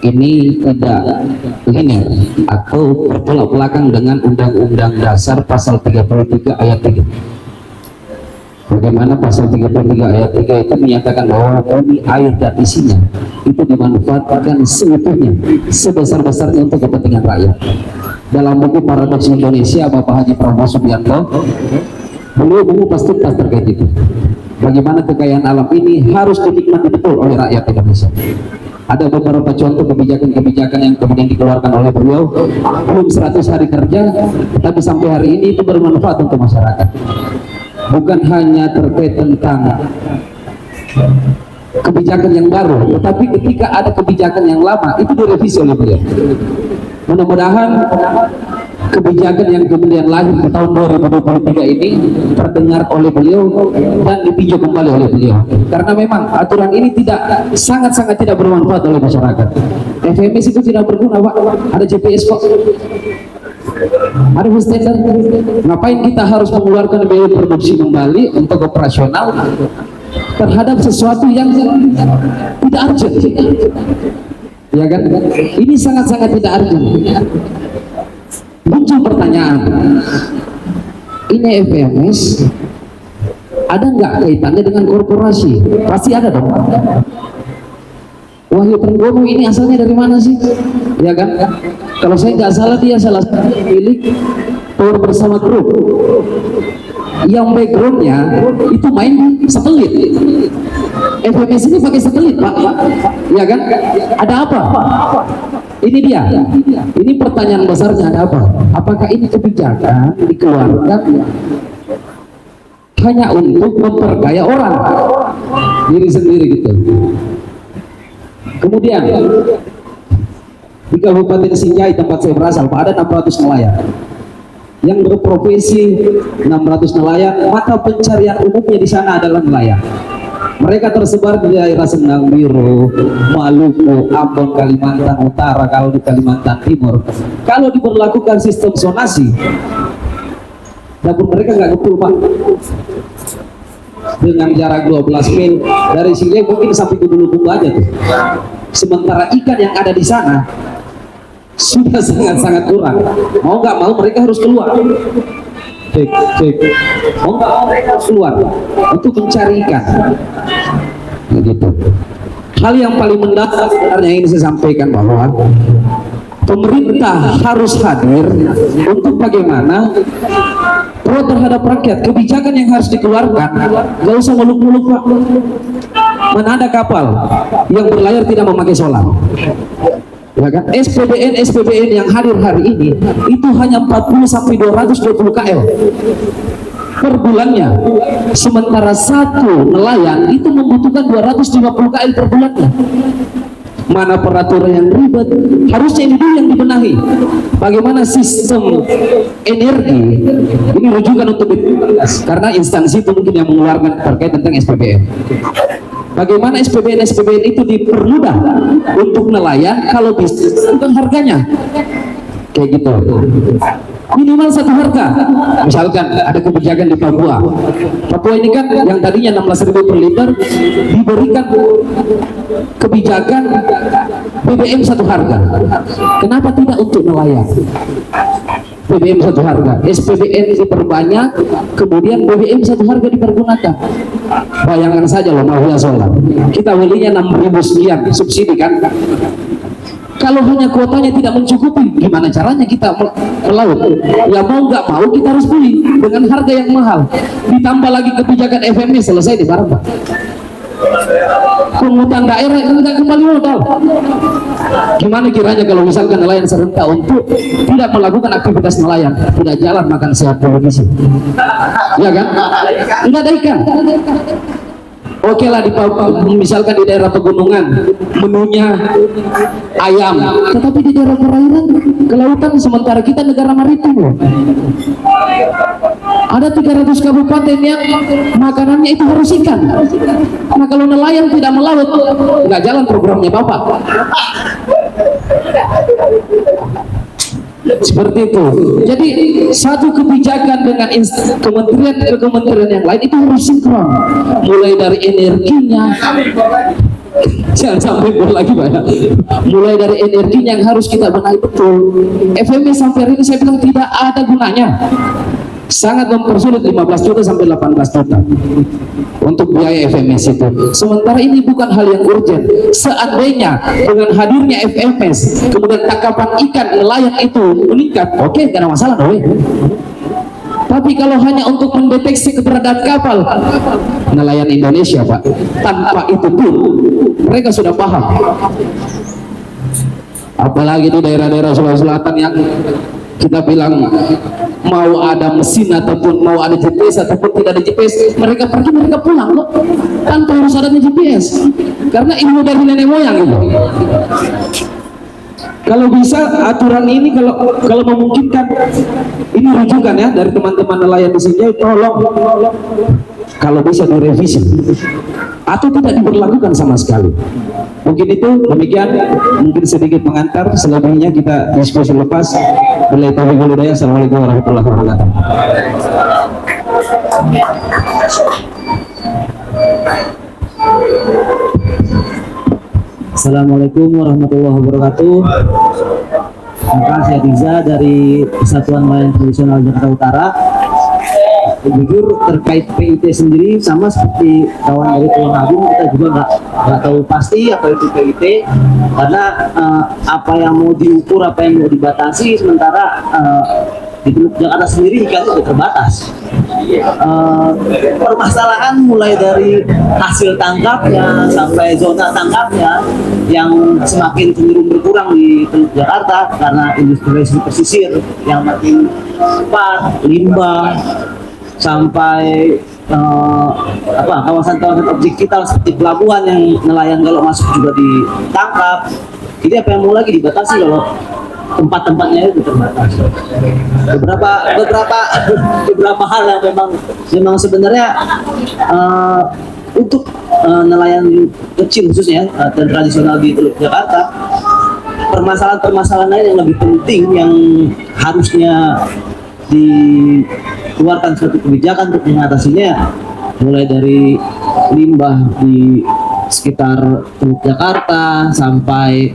Ini tidak linear atau bertolak belakang dengan Undang-Undang Dasar Pasal 33 Ayat 3. Bagaimana pasal 33 ayat 3 itu menyatakan bahwa bumi, air dan isinya itu dimanfaatkan seutuhnya, sebesar-besarnya untuk kepentingan rakyat. Dalam buku Paradoks Indonesia Bapak Haji Prabowo Subianto, beliau mengupas tuntas terkait itu. Bagaimana kekayaan alam ini harus dinikmati betul oleh rakyat Indonesia. Ada beberapa contoh kebijakan-kebijakan yang kemudian dikeluarkan oleh beliau, belum 100 hari kerja, tapi sampai hari ini itu bermanfaat untuk masyarakat. Bukan hanya terkait tentang kebijakan yang baru, tetapi ketika ada kebijakan yang lama itu direvisi oleh beliau. Mudah-mudahan kebijakan yang kemudian lahir di tahun 2023 ini terdengar oleh beliau dan ditinjau kembali oleh beliau, karena memang aturan ini sangat-sangat tidak bermanfaat oleh masyarakat. FMS itu tidak berguna, Pak. Ada GPS kok, ada standar. Ngapain kita harus mengeluarkan biaya produksi kembali untuk operasional terhadap sesuatu yang tidak urgent, ya kan? Ini sangat-sangat tidak urgent. Muncul pertanyaan, ini FMS ada nggak kaitannya dengan korporasi? Pasti ada dong. Wahyu Trenggono ini asalnya dari mana sih? Ya kan? Kalau saya nggak salah dia salah satu milik Power Bersama Group yang backgroundnya itu main satelit. FMS ini pakai satelit, Pak. Ya kan? Ada apa? Ini dia. Ini pertanyaan besarnya, ada apa? Apakah ini kebijakan dikeluarkan hanya untuk memperkaya orang, diri sendiri gitu? Kemudian di Kabupaten Sinjai tempat saya berasal, Pak, ada 600 nelayan yang berprofesi 600 nelayan. Mata pencarian umumnya di sana adalah nelayan. Mereka tersebar di daerah Sendang Biru, Maluku, Ambon, Kalimantan Utara. Kalau di Kalimantan Timur, kalau diberlakukan sistem zonasi, dapur mereka nggak kepul, Pak. Dengan jarak 12 mil dari sini mungkin sampai ke Bulukumba aja tuh. Sementara ikan yang ada di sana sudah sangat-sangat kurang. Mau nggak mau mereka harus keluar. Cek. Mau nggak mau mereka harus keluar untuk mencari ikan. Begitu. Hal yang paling mendasar sebenarnya ini saya sampaikan bahwa pemerintah harus hadir untuk bagaimana pro terhadap rakyat. Kebijakan yang harus dikeluarkan nggak usah muluk-muluk, Pak. Mana ada kapal yang berlayar tidak memakai solar, ya kan? SPBN yang hadir hari ini itu hanya 40 sampai 220 KL per bulannya, sementara satu nelayan itu membutuhkan 250 KL per bulannya. Mana peraturan yang ribet? Harusnya ini dulu yang dibenahi. Bagaimana sistem energi ini rujukan untuk dituntas, karena instansi itu mungkin yang mengeluarkan terkait tentang SPBN. Bagaimana SPBN itu dipermudah untuk nelayan, kalau bisnis tentang harganya kayak gitu. minimal satu harga. Misalkan ada kebijakan di Papua. Papua ini kan yang tadinya 16.000 per liter diberikan kebijakan BBM satu harga. Kenapa tidak untuk nelayan? BBM satu harga, SPBN diperbanyak, kemudian BBM satu harga dipergunakan. Bayangkan saja loh Mafia Solar, kita belinya 6.000 sekian subsidi kan. Kalau hanya kuotanya tidak mencukupi, gimana caranya kita melaut? Ya mau nggak mau kita harus beli dengan harga yang mahal. Ditambah lagi kebijakan FMI, selesai di barang Pak. Pungutan daerah itu tidak kembali modal. Gimana kiranya kalau misalkan nelayan serentak untuk tidak melakukan aktivitas nelayan, tidak jalan makan sehat politisi, ya kan? Enggak ada ikan. Oke lah, misalkan di daerah pegunungan menunya ayam, tetapi di daerah perairan kelautan, sementara kita negara maritim loh. Ada 300 kabupaten yang makanannya itu harus ikan. Nah kalau nelayan tidak melaut, nggak jalan programnya Bapak. Seperti itu. Jadi satu kebijakan dengan kementerian ke kementerian yang lain itu harus sinkron. Mulai dari energinya, jangan sampai lagi banyak. Mulai dari energinya yang harus kita benahi betul. FMI sampai hari ini saya bilang tidak ada gunanya. Sangat mempersulit 15 juta sampai 18 juta untuk biaya FMS itu. Sementara ini bukan hal yang urgent. Seandainya dengan hadirnya FMS kemudian tangkapan ikan nelayan itu meningkat, oke, gak ada masalah dong. Tapi kalau hanya untuk mendeteksi keberadaan kapal nelayan Indonesia Pak, tanpa itu pun mereka sudah paham. Apalagi di daerah-daerah Sulawesi Selatan yang kita bilang mau ada mesin ataupun mau ada GPS ataupun tidak ada GPS, mereka pergi mereka pulang kok tanpa harus adanya GPS, karena ilmu dari nenek moyang itu. Kalau bisa aturan ini kalau memungkinkan ini rujukan ya dari teman-teman nelayan di sini, tolong kalau bisa direvisi atau tidak diberlakukan sama sekali. Mungkin itu demikian, mungkin sedikit mengantar, selebihnya kita diskusi lepas. Billahi taufiq wal hidayah. Assalamualaikum warahmatullahi wabarakatuh. Assalamualaikum warahmatullahi wabarakatuh. Saya Riza dari Persatuan Nelayan Tradisional Jakarta Utara. Jujur terkait PIT sendiri sama seperti kawan dari Tulung Agung, kita juga nggak tahu pasti apa itu PIT, karena apa yang mau diukur, apa yang mau dibatasi, sementara di Teluk Jakarta sendiri ikan itu terbatas. Permasalahan mulai dari hasil tangkapnya sampai zona tangkapnya yang semakin cenderung berkurang di Teluk Jakarta karena industri pesisir yang makin cepat, limbah, sampai kawasan-kawasan objek vital seperti pelabuhan yang nelayan kalau masuk juga ditangkap. Jadi apa yang mau lagi dibatasi kalau tempat-tempatnya itu terbatas. Beberapa hal yang memang sebenarnya untuk nelayan kecil khususnya dan tradisional di Teluk Jakarta, permasalahan-permasalahan lain yang lebih penting yang harusnya dikeluarkan suatu kebijakan untuk mengatasinya, mulai dari limbah di sekitar Teluk Jakarta sampai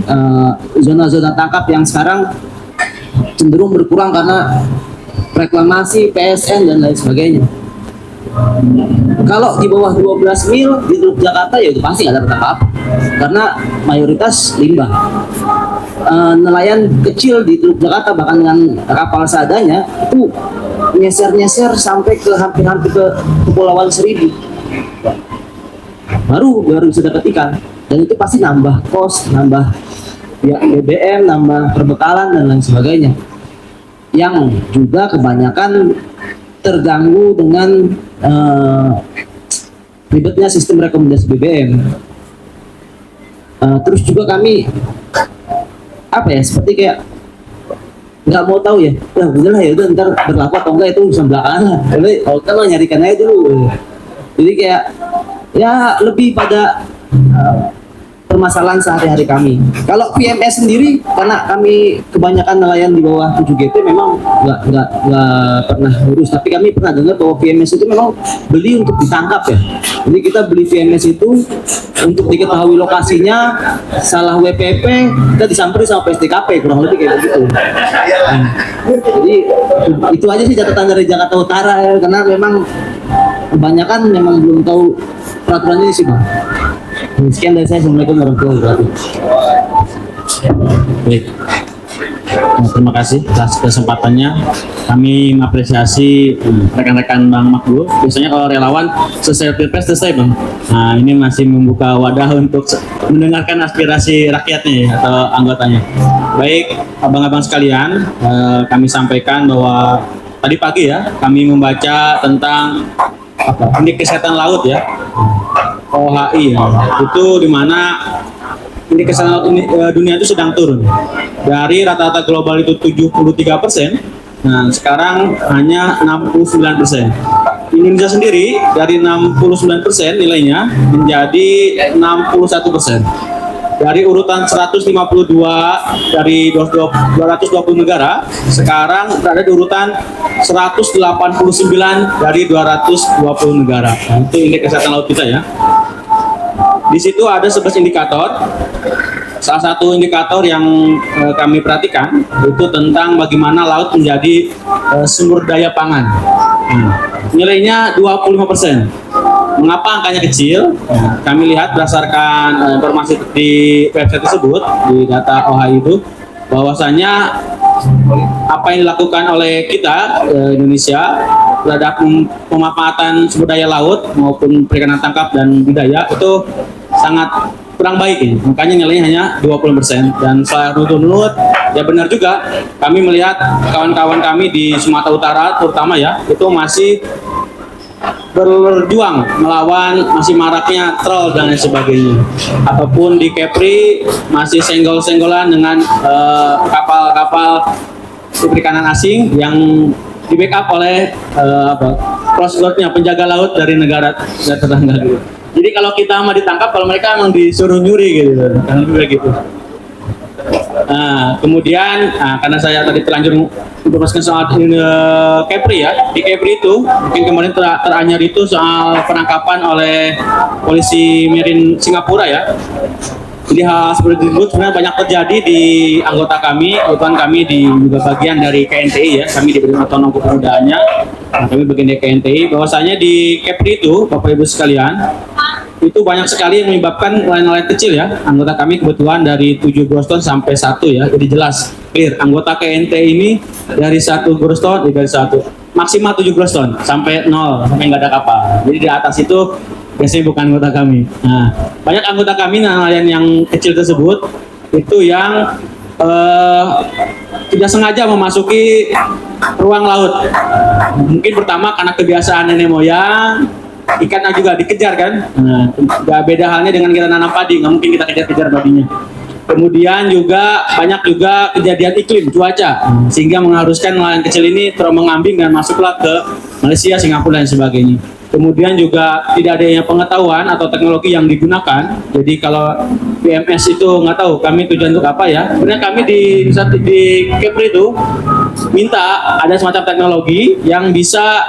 zona-zona tangkap yang sekarang cenderung berkurang karena reklamasi, PSN dan lain sebagainya. Kalau di bawah 12 mil di Teluk Jakarta ya itu pasti nggak dapat apa-apa karena mayoritas limbah. Nelayan kecil di Teluk Jakarta bahkan dengan kapal seadanya itu nyeser sampai ke hampir ke Kepulauan Seribu baru bisa dapat ikan, dan itu pasti nambah kos, nambah ya BBM, nambah perbekalan dan lain sebagainya, yang juga kebanyakan terganggu dengan ribetnya sistem rekomendasi BBM. Terus juga kami seperti kayak nggak mau tahu ya, bener lah ya udah ntar berlaku atau enggak itu urusan belakangan lah. Kalau kan nyarikan aja dulu. Jadi kayak ya lebih pada permasalahan sehari-hari kami. Kalau VMS sendiri, karena kami kebanyakan nelayan di bawah 7 GT memang nggak pernah ngurus, tapi kami pernah dengar bahwa VMS itu memang beli untuk ditangkap ya. Jadi kita beli VMS itu untuk diketahui lokasinya, salah WPP kita disamperin sama PSDKP, kurang lebih kayak begitu. Jadi itu aja sih catatan dari Jakarta Utara ya, karena memang kebanyakan memang belum tahu peraturannya sih Bang. Sekian dari saya. Assalamualaikum warahmatullahi wabarakatuh. Baik. Nah, terima kasih atas kesempatannya. Kami mengapresiasi rekan-rekan Bang Makbul. Biasanya kalau relawan selesai pilpres selesai Bang. Nah ini masih membuka wadah untuk mendengarkan aspirasi rakyatnya ya, atau anggotanya. Baik, abang-abang sekalian, kami sampaikan bahwa tadi pagi ya kami membaca tentang indeks kesehatan laut ya, OHI ya. Itu dimana indeks kesehatan laut dunia itu sedang turun dari rata-rata global itu 73%. Nah sekarang hanya 69%. Indonesia sendiri dari 69% nilainya menjadi 61%. Dari urutan 152 dari 220 negara, sekarang berada di urutan 189 dari 220 negara. Itu indeks kesehatan laut kita ya. Di situ ada 11 indikator. Salah satu indikator yang kami perhatikan itu tentang bagaimana laut menjadi sumber daya pangan. Nilainya 25%. Mengapa angkanya kecil? Kami lihat berdasarkan informasi di website tersebut, di data OHI itu, bahwasanya apa yang dilakukan oleh kita Indonesia terhadap pemanfaatan sumber daya laut maupun perikanan tangkap dan budidaya itu sangat kurang baik ya. Makanya nilainya hanya 20%. Dan setelah runut ya benar juga, kami melihat kawan-kawan kami di Sumatera Utara terutama ya, itu masih berjuang melawan masih maraknya troll dan lain sebagainya, ataupun di Kepri masih senggol-senggolan dengan kapal-kapal perikanan asing yang di backup oleh Coast Guard-nya, penjaga laut dari negara tetangga gitu. Jadi kalau kita mau ditangkap, kalau mereka emang disuruh nyuri gitu, kan lebih gitu. Nah, kemudian karena saya tadi terlanjur informasikan soal Kepri ya, di Kepri itu mungkin kemarin teranyar itu soal penangkapan oleh polisi Marine Singapura ya. Jadi hal seperti itu sebenarnya banyak terjadi di anggota kami, kebetulan kami di juga bagian dari KNTI ya, kami di Badan Otonom Kepemudaannya, kami bagian dari KNTI, bahwasanya di Kepri itu Bapak Ibu sekalian, itu banyak sekali yang menyebabkan nelayan-nelayan kecil ya. Anggota kami kebetulan dari 7 gross ton sampai 1 ya, jadi jelas clear. Anggota KNTI ini dari 1 gross ton, dari 1 maksimal 7 gross ton sampai 0, sampai nggak ada kapal. Jadi di atas itu biasanya bukan anggota kami. Nah, banyak anggota kami nelayan yang kecil tersebut itu yang tidak sengaja memasuki ruang laut. Mungkin pertama karena kebiasaan nenek moyang, ikannya juga dikejar kan. Nah, gak beda halnya dengan kita nanam padi, nggak mungkin kita kejar-kejar padinya. Kemudian juga banyak juga kejadian iklim, cuaca, sehingga mengharuskan nelayan kecil ini terombang-ambing dan masuklah ke Malaysia, Singapura dan sebagainya. Kemudian juga tidak adanya pengetahuan atau teknologi yang digunakan. Jadi kalau PMS itu nggak tahu kami tujuan untuk apa ya. Sebenarnya kami di Kepri itu minta ada semacam teknologi yang bisa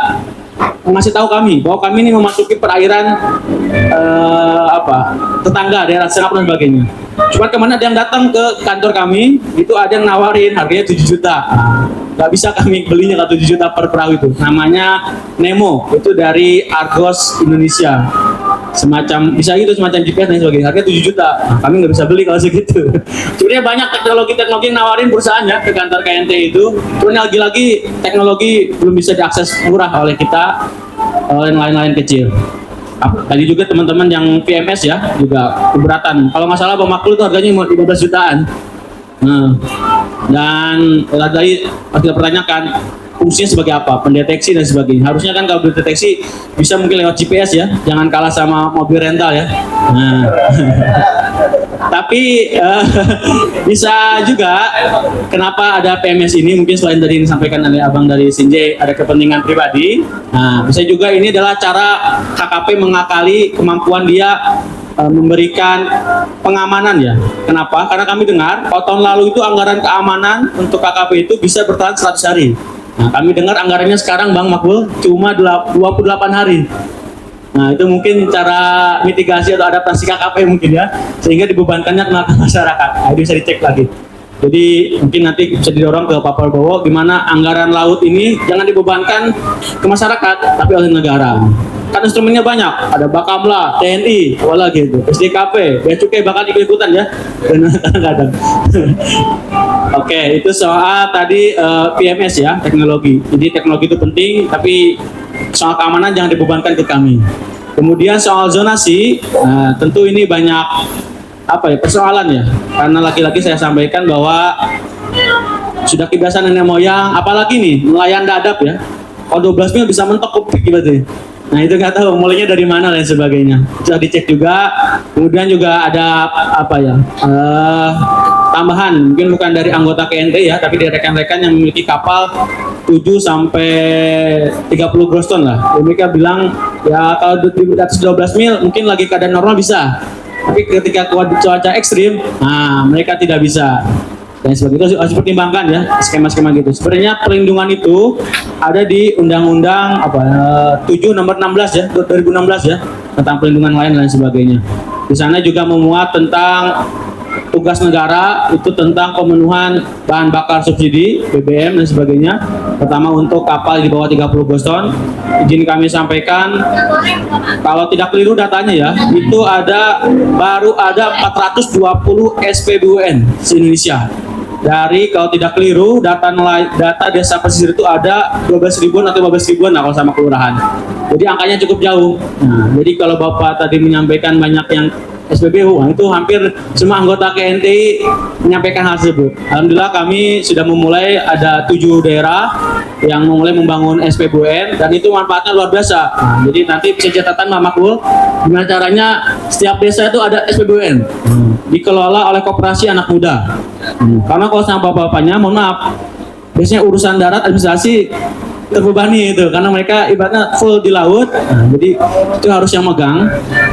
mengasih tahu kami bahwa kami ini memasuki perairan tetangga daerah Singapura dan sebagainya. Cuma kemana ada yang datang ke kantor kami itu ada yang nawarin harganya 7 juta. Nggak bisa kami belinya 7 juta per perahu itu. Namanya Nemo, itu dari Argos Indonesia. Semacam bisa gitu, semacam GPS dan sebagainya. Harganya 7 juta. Kami nggak bisa beli kalau segitu. Sebenarnya banyak teknologi yang nawarin perusahaannya ke kantor KNT itu. Cuma lagi-lagi teknologi belum bisa diakses murah oleh kita, oleh nelayan-nelayan kecil. Tadi juga teman-teman yang PMS ya juga keberatan. Kalau nggak salah Bang Makul itu harganya 15 jutaan. Nah, dan tadi kita pertanyakan fungsinya sebagai apa, pendeteksi dan sebagainya. Harusnya kan kalau deteksi bisa mungkin lewat GPS ya, jangan kalah sama mobil rental ya. Nah. Tapi bisa juga kenapa ada PMS ini, mungkin selain tadi disampaikan oleh abang dari Sinjai ada kepentingan pribadi. Nah, bisa juga ini adalah cara KKP mengakali kemampuan dia memberikan pengamanan ya. Kenapa? Karena kami dengar kalau tahun lalu itu anggaran keamanan untuk KKP itu bisa bertahan 100 hari. Nah, kami dengar anggarannya sekarang Bang Makbul cuma 28 hari. Nah, itu mungkin cara mitigasi atau adaptasi KKP mungkin ya, sehingga dibebankannya ke masyarakat. Nah, itu bisa dicek lagi. Jadi mungkin nanti bisa didorong ke Pak Prabowo gimana anggaran laut ini jangan dibebankan ke masyarakat tapi oleh negara. Kan instrumennya banyak, ada Bakamla, TNI, apalagi itu, SDKP, Bea Cukai bahkan ikut-ikutan ya, kadang-kadang. Oke, itu soal tadi PMS ya, teknologi. Jadi teknologi itu penting, tapi soal keamanan jangan dibebankan ke kami. Kemudian soal zonasi, tentu ini banyak persoalan ya, karena lagi-lagi saya sampaikan bahwa sudah kebiasaan nenek moyang, apalagi nih nelayan dadap ya, kalau 12 mil bisa mentok kupik gitu. Nah itu nggak tahu mulainya dari mana dan sebagainya, sudah dicek juga. Kemudian juga ada tambahan, mungkin bukan dari anggota KNT ya, tapi dari rekan-rekan yang memiliki kapal 7 sampai 30 gross ton lah. Mereka bilang ya kalau di atas 12 mil mungkin lagi keadaan normal bisa, tapi ketika cuaca ekstrim, nah mereka tidak bisa. Dan sebagainya itu harus dipertimbangkan ya, skema-skema gitu. Sebenarnya perlindungan itu ada di Undang-Undang 7 nomor 16 ya, 2016 ya, tentang perlindungan nelayan dan sebagainya. Di sana juga memuat tentang tugas negara itu tentang pemenuhan bahan bakar subsidi BBM dan sebagainya. Pertama untuk kapal di bawah 30 gross ton. Izin kami sampaikan, kalau tidak keliru datanya ya, itu baru ada 420 SPBUN di Indonesia. Dari kalau tidak keliru data desa pesisir itu ada 12.000-an atau 15.000-an lah kalau sama kelurahan. Jadi angkanya cukup jauh. Nah, jadi kalau Bapak tadi menyampaikan banyak yang SPBU, itu hampir semua anggota KNTI menyampaikan hal tersebut. Alhamdulillah kami sudah memulai ada 7 daerah yang memulai membangun SPBUN dan itu manfaatnya luar biasa. Nah, jadi nanti bisa catatan Pak Makbul, gimana caranya setiap desa itu ada SPBUN dikelola oleh koperasi anak muda. Karena kalau sama bapak-bapaknya, mohon maaf, biasanya urusan darat administrasi terbebani itu karena mereka ibaratnya full di laut. Nah, jadi itu harus yang megang,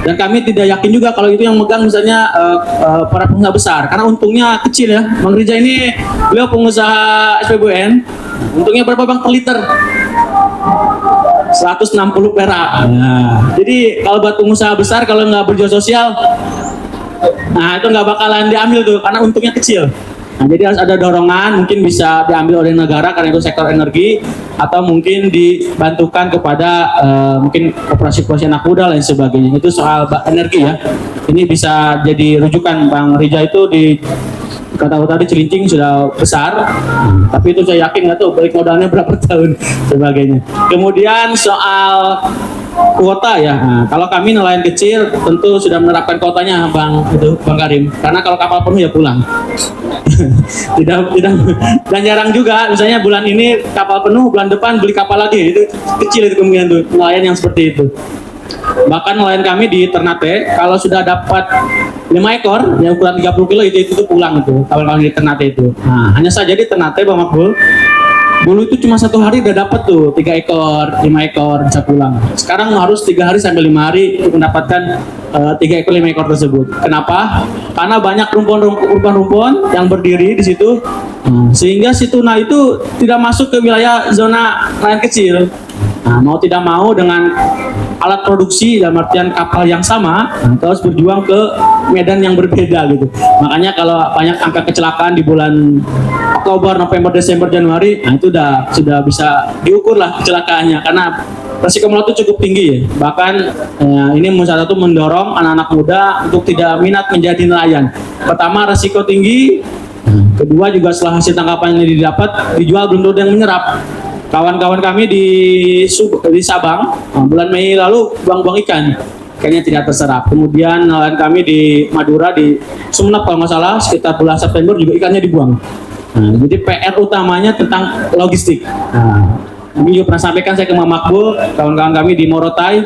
dan kami tidak yakin juga kalau itu yang megang misalnya para pengusaha besar karena untungnya kecil ya. Bang Rija ini beliau pengusaha SPBUN, untungnya berapa Bang per liter? 160 perak. Nah, jadi kalau buat pengusaha besar kalau nggak berjual sosial, nah itu nggak bakalan diambil tuh karena untungnya kecil. Nah, jadi harus ada dorongan, mungkin bisa diambil oleh negara karena itu sektor energi, atau mungkin dibantukan kepada mungkin koperasi-koperasi anak muda dan sebagainya. Itu soal energi ya. Ini bisa jadi rujukan. Bang Rija itu di kata tadi Cilincing sudah besar, tapi itu saya yakin nggak tahu balik modalnya berapa tahun sebagainya. Kemudian soal kuota ya, nah, kalau kami nelayan kecil tentu sudah menerapkan kuotanya Bang Karim, karena kalau kapal penuh ya pulang. tidak dan jarang juga misalnya bulan ini kapal penuh, bulan depan beli kapal lagi, itu kecil itu kemungkinan tuh nelayan yang seperti itu. Bahkan nelayan kami di Ternate kalau sudah dapat 5 ekor yang ukuran 30 kilo itu pulang itu kalau di Ternate itu. Nah, hanya saja di Ternate Bang Makbul, dulu itu cuma 1 hari udah dapat tuh 3 ekor, 5 ekor bisa pulang. Sekarang harus 3 hari sampai 5 hari untuk mendapatkan 3 ekor 5 ekor tersebut. Kenapa? Karena banyak rumpun-rumpun yang berdiri di situ, sehingga si tuna itu tidak masuk ke wilayah zona nelayan kecil. Nah, mau tidak mau dengan alat produksi dalam artian kapal yang sama, harus berjuang ke medan yang berbeda gitu. Makanya kalau banyak angka kecelakaan di bulan Oktober, November, Desember, Januari, nah itu sudah bisa diukur lah kecelakaannya karena resiko melaut itu cukup tinggi ya. Bahkan ini salah satu mendorong anak-anak muda untuk tidak minat menjadi nelayan. Pertama resiko tinggi, kedua juga setelah hasil tangkapan ini didapat dijual belum tentu yang menyerap. Kawan-kawan kami di Sabang bulan Mei lalu buang-buang ikan, kayaknya tidak terserap. Kemudian nelayan kami di Madura di Sumeneb kalau nggak salah sekitar bulan September juga ikannya dibuang. Nah, jadi PR utamanya tentang logistik. Nah, kami juga pernah sampaikan saya ke Mang Makbul, kawan-kawan kami di Morotai,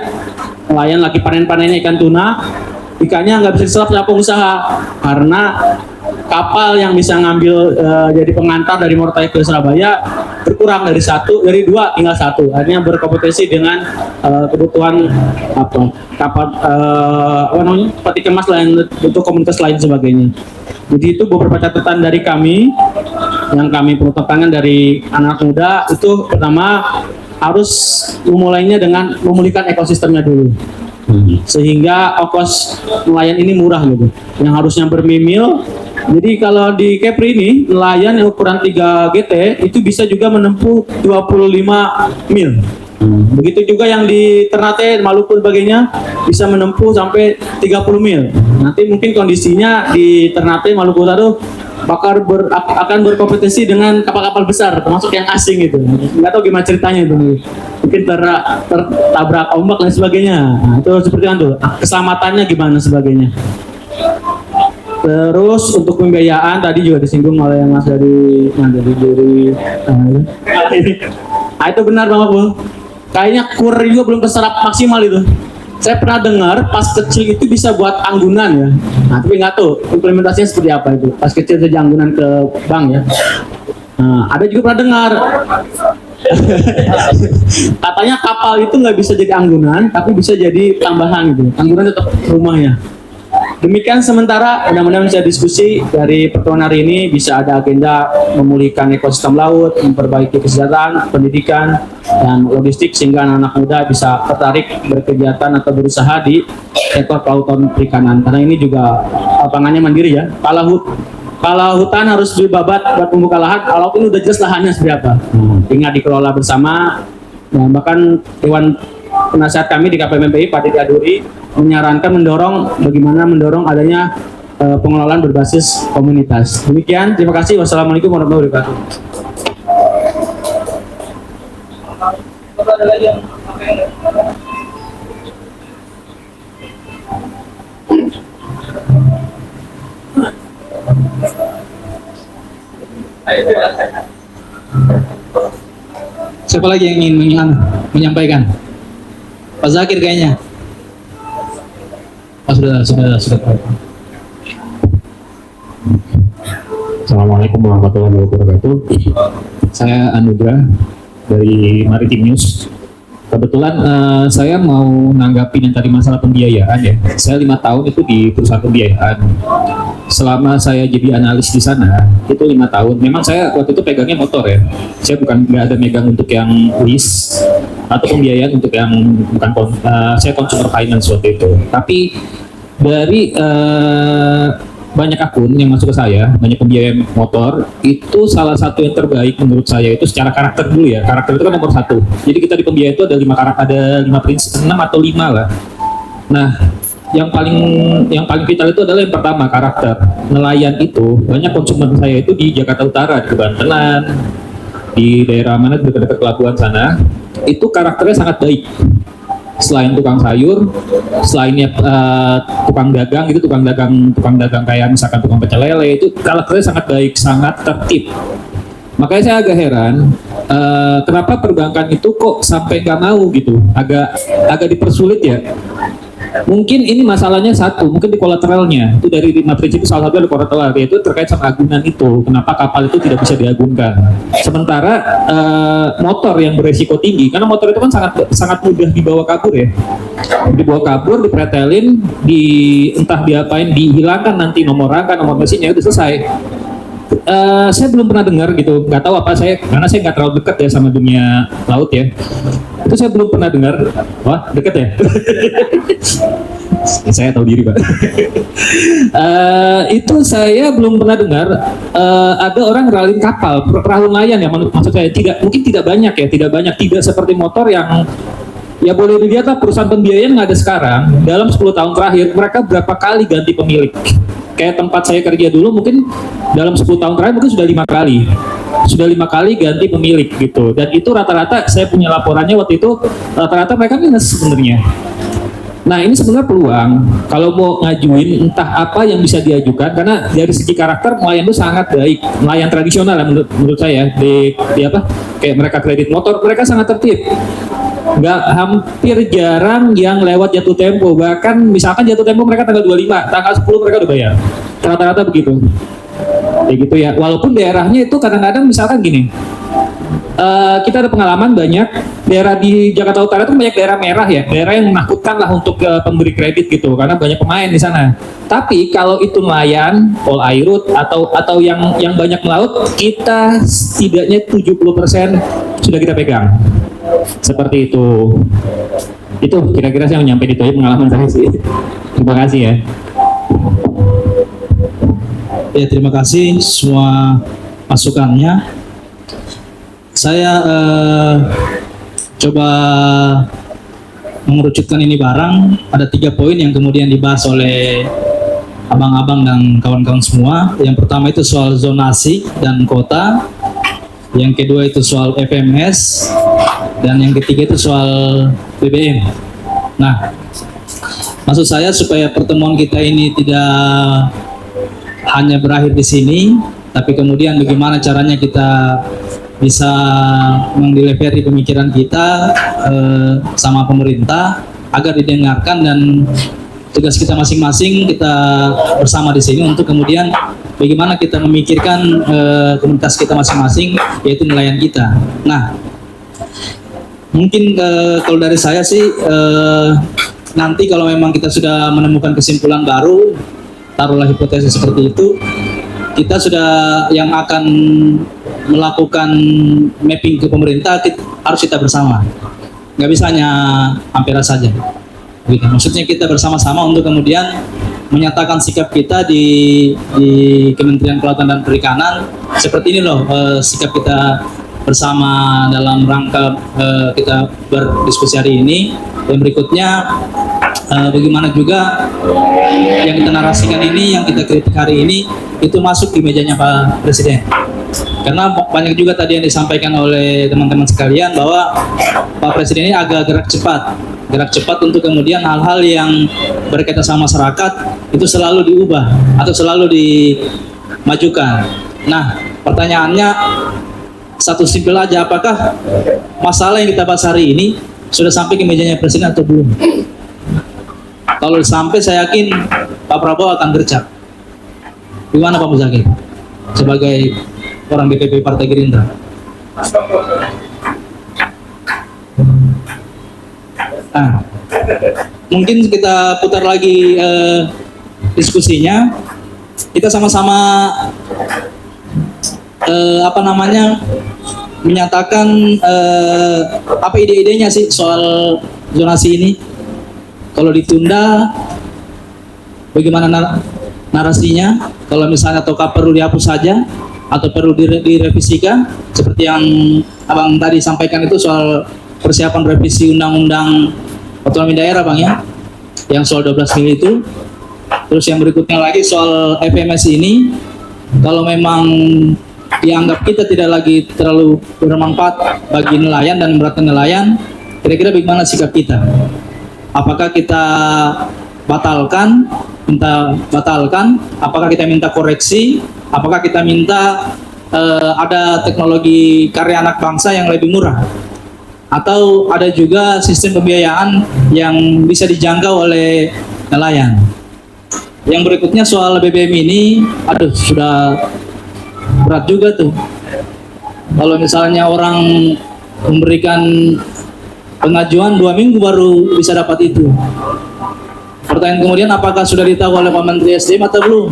nelayan lagi panen-panennya ikan tuna, ikannya nggak bisa diserap sama pengusaha karena kapal yang bisa ngambil jadi pengantar dari Morotai ke Surabaya berkurang dari dua tinggal satu, akhirnya berkompetisi dengan kebutuhan kapal peti kemas lain untuk komunitas lain sebagainya. Jadi itu beberapa catatan dari kami yang kami perlu tekankan dari anak muda. Itu pertama harus memulainya dengan memulihkan ekosistemnya dulu, sehingga ongkos nelayan ini murah gitu, yang harusnya bermil. Jadi kalau di Kepri ini nelayan yang ukuran 3 GT itu bisa juga menempuh 25 mil. Begitu juga yang di Ternate, Maluku sebagainya bisa menempuh sampai 30 mil. Nanti mungkin kondisinya di Ternate, Maluku Utara akan berkompetisi dengan kapal-kapal besar, termasuk yang asing gitu. Nggak tahu gimana ceritanya itu. Mungkin tertabrak ombak dan sebagainya. Nah, itu seperti itu. Keselamatannya gimana sebagainya. Terus untuk pembiayaan tadi juga disinggung oleh Mas dari itu benar Bang Bu. Kayaknya kur juga belum terserap maksimal itu. Saya pernah dengar pas kecil itu bisa buat anggunan ya. Nah, tapi nggak tahu implementasinya seperti apa itu. Pas kecil saja anggunan ke bank ya. Nah, ada juga pernah dengar katanya kapal itu nggak bisa jadi anggunan, tapi bisa jadi tambahan gitu. Anggunan tetap rumahnya. Demikian sementara, mudah-mudahan bisa diskusi dari pertemuan hari ini bisa ada agenda memulihkan ekosistem laut, memperbaiki kesejahteraan, pendidikan, dan logistik sehingga anak-anak muda bisa tertarik berkegiatan atau berusaha di sektor kelautan perikanan. Karena ini juga lapangannya mandiri ya. Kalau hutan harus dibabat buat membuka lahan, kalau ini udah jelas lahannya seberapa. Tinggal dikelola bersama. Nah, bahkan Dewan Penasihat kami di KPMPI, Pak Didi Aduri, menyarankan bagaimana mendorong adanya pengelolaan berbasis komunitas. Demikian, terima kasih. Wassalamualaikum warahmatullahi wabarakatuh. Siapa lagi yang ingin menyampaikan? Pak Zakir kayaknya. Sudah. Assalamualaikum warahmatullahi wabarakatuh. Saya Anugrah dari Maritim News. Kebetulan saya mau nanggapin yang tadi masalah pembiayaan ya. Saya 5 tahun itu di perusahaan pembiayaan. Selama saya jadi analis di sana itu 5 tahun. Memang saya waktu itu pegangnya motor ya. Saya nggak ada megang untuk yang lease atau pembiayaan untuk yang saya consumer finance waktu itu. Tapi dari banyak akun yang masuk ke saya, banyak pembiayaan motor, itu salah satu yang terbaik menurut saya itu secara karakter dulu ya. Karakter itu kan nomor 1. Jadi kita di pembiayaan itu ada 5 karakter, ada 5 prinsip, 6 atau 5 lah. Nah, yang paling vital itu adalah yang pertama, karakter. Nelayan itu banyak konsumen saya itu di Jakarta Utara, di Bantenan, di daerah mana dekat-dekat pelabuhan sana, itu karakternya sangat baik. Selain tukang sayur, selainnya tukang dagang itu tukang dagang kayak misalkan tukang pecel lele, itu karakternya sangat baik, sangat tertib. Makanya saya agak heran kenapa perbankan itu kok sampai nggak mau gitu, agak dipersulit ya. Mungkin ini masalahnya satu, mungkin di kolateralnya. Itu dari 5 prinsip salah satu ada kolateral, yaitu terkait sama agunan itu. Kenapa kapal itu tidak bisa diagunkan? Sementara motor yang beresiko tinggi, karena motor itu kan sangat mudah dibawa kabur ya. Dibawa kabur, dipretelin, entah diapain, dihilangkan nanti nomor rangka, nomor mesinnya, itu selesai. Saya belum pernah dengar gitu, nggak tahu apa karena saya nggak terlalu dekat ya sama dunia laut ya. Itu saya belum pernah dengar. Wah, dekat ya? Saya tahu diri Pak. Itu saya belum pernah dengar ada orang ngeralin kapal, perahu nelayan ya, maksud saya mungkin tidak banyak ya, tidak seperti motor yang ya boleh dilihat lah perusahaan pembiayaan nggak ada sekarang. Dalam 10 tahun terakhir mereka berapa kali ganti pemilik. Kayak tempat saya kerja dulu mungkin dalam 10 tahun terakhir mungkin sudah 5 kali. Sudah 5 kali ganti pemilik gitu. Dan itu rata-rata saya punya laporannya waktu itu rata-rata mereka minus sebenarnya. Nah ini sebenarnya peluang kalau mau ngajuin entah apa yang bisa diajukan, karena dari segi karakter nelayan itu sangat baik, nelayan tradisional ya menurut saya di kayak mereka kredit motor mereka sangat tertib. Hampir jarang yang lewat jatuh tempo, bahkan misalkan jatuh tempo mereka tanggal 25, tanggal 10 mereka udah bayar, rata-rata begitu. kayak gitu ya. Walaupun daerahnya itu kadang-kadang misalkan gini, kita ada pengalaman banyak daerah di Jakarta Utara itu banyak daerah merah ya, daerah yang menakutkan lah untuk pemberi kredit gitu, karena banyak pemain di sana. Tapi kalau itu nelayan, Polairut atau yang banyak melaut, kita setidaknya 70% sudah kita pegang. Seperti itu. Itu kira-kira saya nyampe itu aja pengalaman saya sih. Terima kasih ya. Ya, terima kasih semua masukannya. Saya coba mengerucutkan ini barang. Ada 3 poin yang kemudian dibahas oleh abang-abang dan kawan-kawan semua. Yang pertama itu soal zonasi dan kota. Yang kedua itu soal FMS. Dan yang ketiga itu soal BBM. Nah, maksud saya supaya pertemuan kita ini tidak hanya berakhir di sini, tapi kemudian bagaimana caranya kita bisa mendelivery pemikiran kita sama pemerintah agar didengarkan, dan tugas kita masing-masing kita bersama di sini untuk kemudian bagaimana kita memikirkan komunitas kita masing-masing, yaitu nelayan kita. Nah, mungkin kalau dari saya sih nanti kalau memang kita sudah menemukan kesimpulan baru, taruhlah hipotesis seperti itu, kita sudah yang akan melakukan mapping ke pemerintah harus kita bersama, nggak bisa hanya Ampera saja gitu. Maksudnya kita bersama-sama untuk kemudian menyatakan sikap kita di Kementerian Kelautan dan Perikanan seperti ini loh, sikap kita bersama dalam rangka kita berdiskusi hari ini. Dan berikutnya bagaimana juga yang kita narasikan ini, yang kita kritik hari ini itu masuk di mejanya Pak Presiden. Karena banyak juga tadi yang disampaikan oleh teman-teman sekalian bahwa Pak Presiden ini agak gerak cepat untuk kemudian hal-hal yang berkaitan sama masyarakat itu selalu diubah atau selalu dimajukan. Nah, pertanyaannya satu simpel aja, apakah masalah yang kita bahas hari ini sudah sampai ke mejanya Presiden atau belum? Kalau sampai, saya yakin Pak Prabowo akan gercep. Gimana Pak Muzakir sebagai orang DPP Partai Gerindra? Nah, mungkin kita putar lagi diskusinya. Kita sama-sama menyatakan apa ide-idenya sih soal zonasi ini. Kalau ditunda, bagaimana narasinya? Kalau misalnya ataukah perlu dihapus saja atau perlu direvisikan seperti yang abang tadi sampaikan itu soal persiapan revisi undang-undang otonomi daerah bang ya, yang soal 12 mil itu. Terus yang berikutnya lagi soal FMS ini, kalau memang dianggap kita tidak lagi terlalu bermanfaat bagi nelayan dan memberatkan nelayan, kira-kira bagaimana sikap kita? Apakah kita batalkan, apakah kita minta koreksi, apakah kita minta ada teknologi karya anak bangsa yang lebih murah, atau ada juga sistem pembiayaan yang bisa dijangkau oleh nelayan. Yang berikutnya soal BBM ini, sudah berat juga tuh. Kalau misalnya orang memberikan pengajuan 2 minggu baru bisa dapat itu. Pertanyaan kemudian, apakah sudah ditahu oleh Pak Menteri SDM atau belum?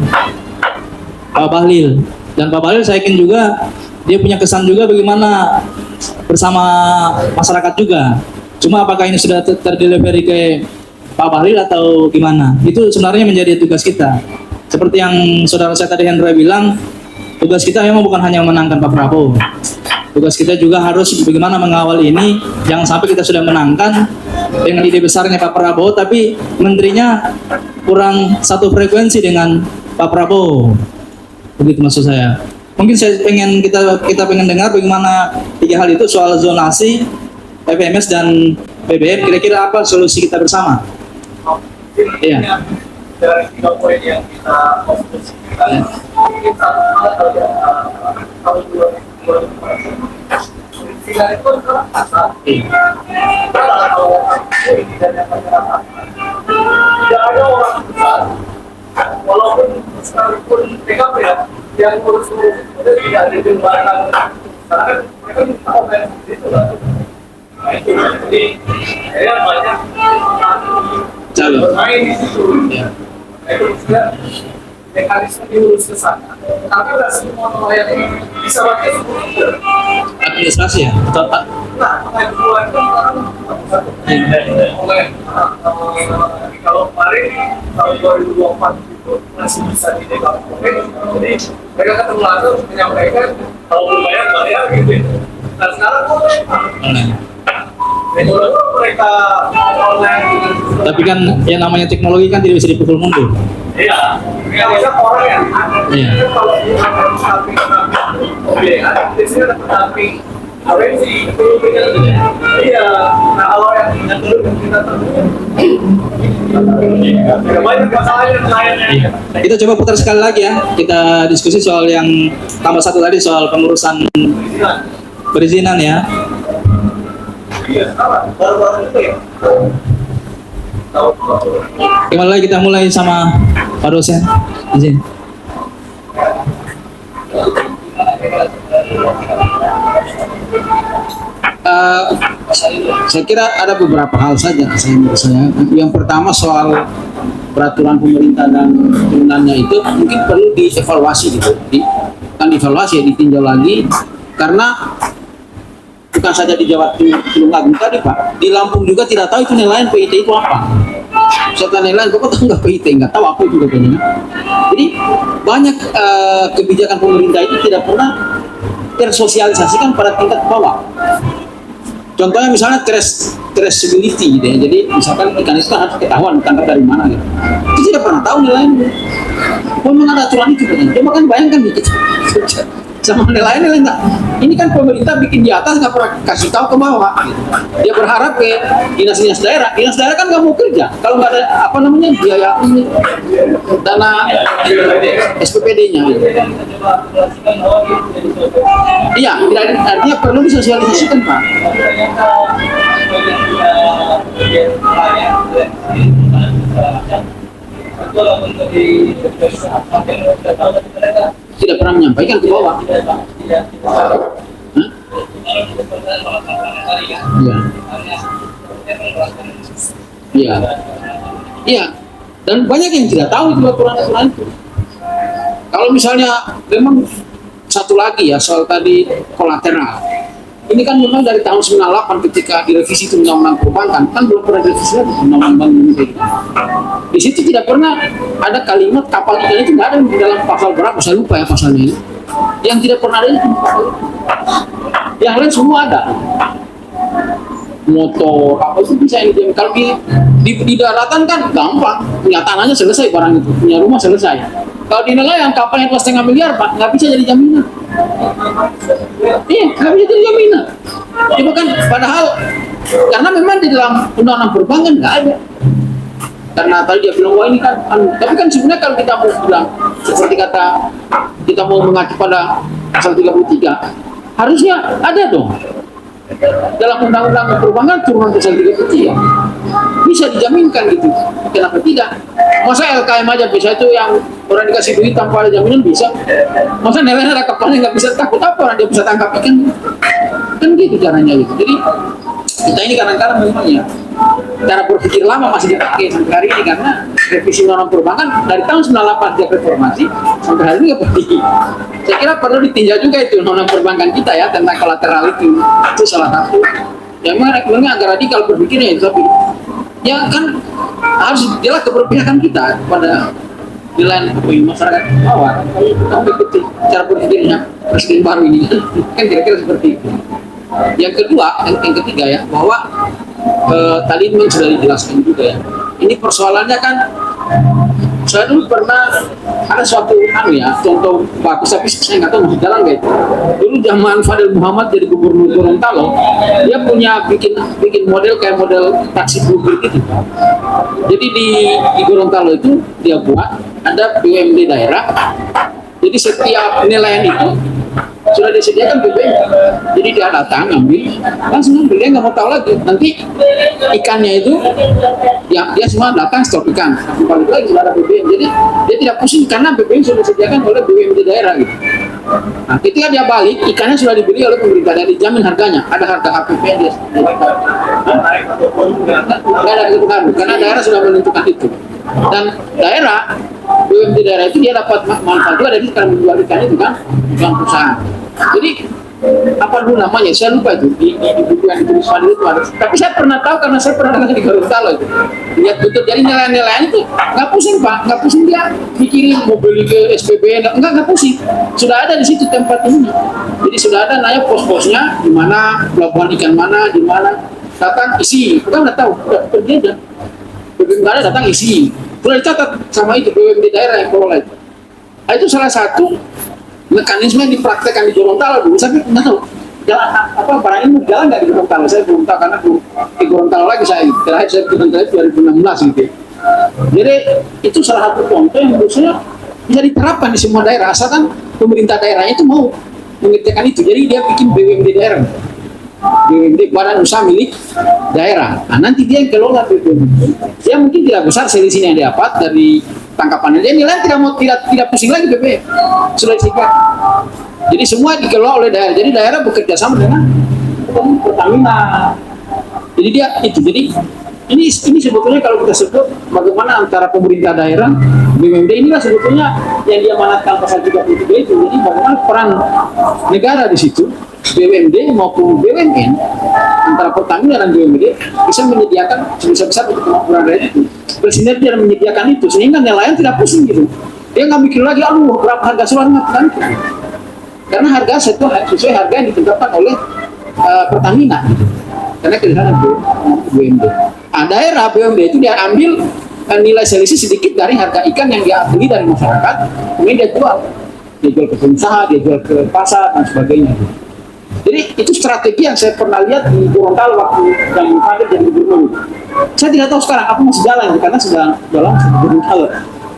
Pak Bahlil. Dan Pak Bahlil saya yakin juga dia punya kesan juga bagaimana bersama masyarakat juga. Cuma apakah ini sudah terdelivery ke Pak Bahlil atau gimana? Itu sebenarnya menjadi tugas kita. Seperti yang saudara saya tadi Hendra bilang, tugas kita memang bukan hanya memenangkan Pak Prabowo. Tugas kita juga harus bagaimana mengawal ini, jangan sampai kita sudah menangkan dengan ide besarnya Pak Prabowo, tapi menterinya kurang satu frekuensi dengan Pak Prabowo. Begitu maksud saya. Mungkin kita pengen dengar bagaimana 3 hal itu soal zonasi, FMS dan BBM. Kira-kira apa solusi kita bersama? Iya. Dari 3 poin yang kita diskusikan, kita tahun 2020 tidak itu adalah pasar. Tidak ada orang besar, walaupun sekalipun PKP ya, yang ngurus-ngurus itu tidak ada jembatan. Karena kan mereka bisa online gitu lah. Nah itu jadi saya banyak bermain di situ. Nah itu maksudnya mekanisme diurus ke sana. Tapi nggak semua nelayan ini bisa pakai skuter. Administrasi ya? Atau apa? Nah, nelayan bulan itu sekarang oleh kalau kemarin tahun 2024 itu masih bisa didevelopment. Jadi mereka ketemu langsung menyampaikan kalau belum bayar gitu. Nah sekarang mereka online. Tapi kan yang namanya teknologi kan tidak bisa dipukul mundur. Iya, nggak bisa orang yang Iya. kalau ada samping ada di sini ada samping awensi itu iya. Nah kalau yang dulu kita terus banyak masalahnya lainnya. Iya. Kita coba putar sekali lagi ya. Kita diskusi soal yang tambah satu tadi soal pengurusan perizinan ya. Iya, sama. Baru-baru itu ya. Kembali lagi kita mulai sama Pak dosen. Izin. Saya kira ada beberapa hal saja menurut saya. Yang pertama soal peraturan pemerintah dan turunannya itu mungkin perlu dievaluasi gitu. Kan dievaluasi ya, ditinjau lagi karena bukan saja di Jawa Tulungagung tadi Pak, di Lampung juga tidak tahu itu nelayan PIT itu apa. Serta nelayan kok tahu nggak PIT, nggak tahu apa juga katanya. Jadi banyak kebijakan pemerintah itu tidak pernah tersosialisasikan pada tingkat bawah. Contohnya misalnya traceability gitu ya. Jadi misalkan ikan itu harus ketahuan ditangkap dari mana gitu. Itu tidak pernah tahu nelayan. Memang ada aturan itu kan. Coba kan bayangkan gitu. Sama nelayan enggak. Ini kan pemerintah bikin di atas nggak pernah kasih tahu ke bawah. Gitu. Dia berharap ke dinas daerah kan nggak mau kerja kalau nggak ada apa namanya biaya ini dana SPPD-nya. Gitu. Iya, artinya perlu disosialisasikan Pak. Tidak pernah menyampaikan ke bawah. Iya. Iya. Iya. Dan banyak yang tidak tahu itu aturan-aturan itu. Kalau misalnya memang satu lagi ya soal tadi kolateral. Ini kan memang dari tahun 98 ketika direvisi itu undang-undang perbankan kan belum pernah direvisi lagi undang-undang Bank Indonesia. Di situ tidak pernah ada kalimat kapal ikan itu nggak ada di dalam pasal berapa saya lupa ya pasalnya ini. Yang tidak pernah ada itu pasal itu. Yang lain semua ada. Motor apa itu bisa ini kalau di daratan kan gampang punya tanahnya selesai barang itu punya rumah selesai. Kalau di nelayan kapalnya 2,5 miliar Pak nggak bisa jadi jaminan. Iya nggak bisa jadi jaminan. Cuma kan padahal karena memang di dalam undang-undang perbankan nggak ada. Karena tadi dia bilang wah ini kan tapi kan sebenarnya kalau kita mau bilang seperti kata kita mau mengacu pada pasal 33 harusnya ada dong. Dalam undang-undang perbankan turunan pasal 33 bisa dijaminkan gitu. Kenapa tidak? Masa LKM aja bisa itu yang orang dikasih duit tanpa ada jaminan bisa? Masa nelayan ada kapalnya nggak bisa takut apa orang dia bisa tangkap ikan? Kan gitu caranya gitu. Jadi kita ini kadang-kadang memang ya cara berpikir lama masih dipakai sampai hari ini karena revisi undang-undang perbankan dari tahun 98 sejak reformasi sampai hari ini nggak pergi. Saya kira perlu ditinjau juga itu undang-undang perbankan kita ya tentang kolateral itu salah satu. Ya memang agak radikal berpikirnya itu tapi ya kan harus jelas keberpihakan kita pada nilai masyarakat bawah. Kalau ikuti cara berpikirnya presiden baru ini kan kira-kira seperti itu. Yang kedua, yang ketiga ya bahwa tadi memang sudah dijelaskan juga ya. Ini persoalannya kan saya dulu pernah ada suatu contoh bagus tapi saya nggak tahu masih jalan nggak itu. Dulu zaman Fadil Muhammad jadi gubernur Gorontalo, dia punya bikin model kayak model taksi bluebird gitu. Jadi di Gorontalo itu dia buat ada BUMD daerah. Jadi setiap nelayan itu sudah disediakan BBM. Jadi dia datang ambil langsung ambil dia nggak mau tahu lagi nanti ikannya itu dia semua datang stok ikan, balik lagi sudah ada BBM. Jadi dia tidak pusing karena BBM sudah disediakan oleh BUMD daerah gitu. Nah, ketika dia balik, ikannya sudah dibeli oleh pemerintah dan dijamin harganya. Ada harga HPP yang dia nggak ada pengaruh karena daerah sudah menentukan itu. Dan daerah BUMD daerah itu dia dapat manfaat juga dari karena menjual ikan itu kan bukan perusahaan. Jadi apa dulu namanya, saya lupa itu di buku yang ditulis Fadil itu ada. Tapi saya pernah tahu karena saya pernah dengar di Gorontalo itu. Lihat betul, jadi nilai-nilainya itu nggak pusing Pak, nggak pusing dia mikirin mau beli ke SPB, nggak pusing. Sudah ada di situ tempat ini. Jadi sudah ada nanya pos-posnya di mana, pelabuhan ikan mana, di mana. Datang isi, kita nggak tahu, udah pergi aja. BUMD ada datang isi, sudah dicatat sama itu BUMD daerah yang kelola itu. Nah, itu salah satu mekanisme yang dipraktekkan di Gorontalo dulu, tapi nggak tahu jalan apa barang ini jalan nggak di Gorontalo. Saya belum tahu karena di Gorontalo lagi terakhir saya ke Gorontalo 2016 gitu. Jadi itu salah satu contoh yang menurut saya bisa diterapkan di semua daerah asalkan pemerintah daerahnya itu mau mengerjakan itu. Jadi dia bikin BUMD daerah, BUMD badan usaha milik daerah. Nah, nanti dia yang kelola BUMD. Dia mungkin tidak besar selisihnya yang dapat dari tangkapannya. Dia nilai tidak pusing lagi BBM. Sudah disikat. Jadi semua dikelola oleh daerah. Jadi daerah bekerja sama dengan Pertamina. Jadi dia itu. Jadi ini sebetulnya kalau kita sebut bagaimana antara pemerintah daerah, BUMD inilah sebetulnya yang diamanatkan pasal 33 itu. Jadi bagaimana peran negara di situ, BUMD maupun BUMN antara Pertamina dan BUMD bisa menyediakan sebesar-besar untuk kemampuan daerah itu. Bersinergi dan menyediakan itu sehingga nelayan tidak pusing gitu. Dia nggak mikir lagi, aduh berapa harga seluruhnya kan? Karena harga sesuai harga yang ditetapkan oleh Pertamina. Gitu. Karena kerjasama BUMD. Nah, daerah BUMD itu dia ambil nilai selisih sedikit dari harga ikan yang dia beli dari masyarakat, kemudian dia jual ke pengusaha, dia jual ke pasar dan sebagainya. Jadi itu strategi yang saya pernah lihat di Gorontalo waktu yang Fadil jadi gubernur. Saya tidak tahu sekarang apa masih jalan karena sudah dalam Gorontalo.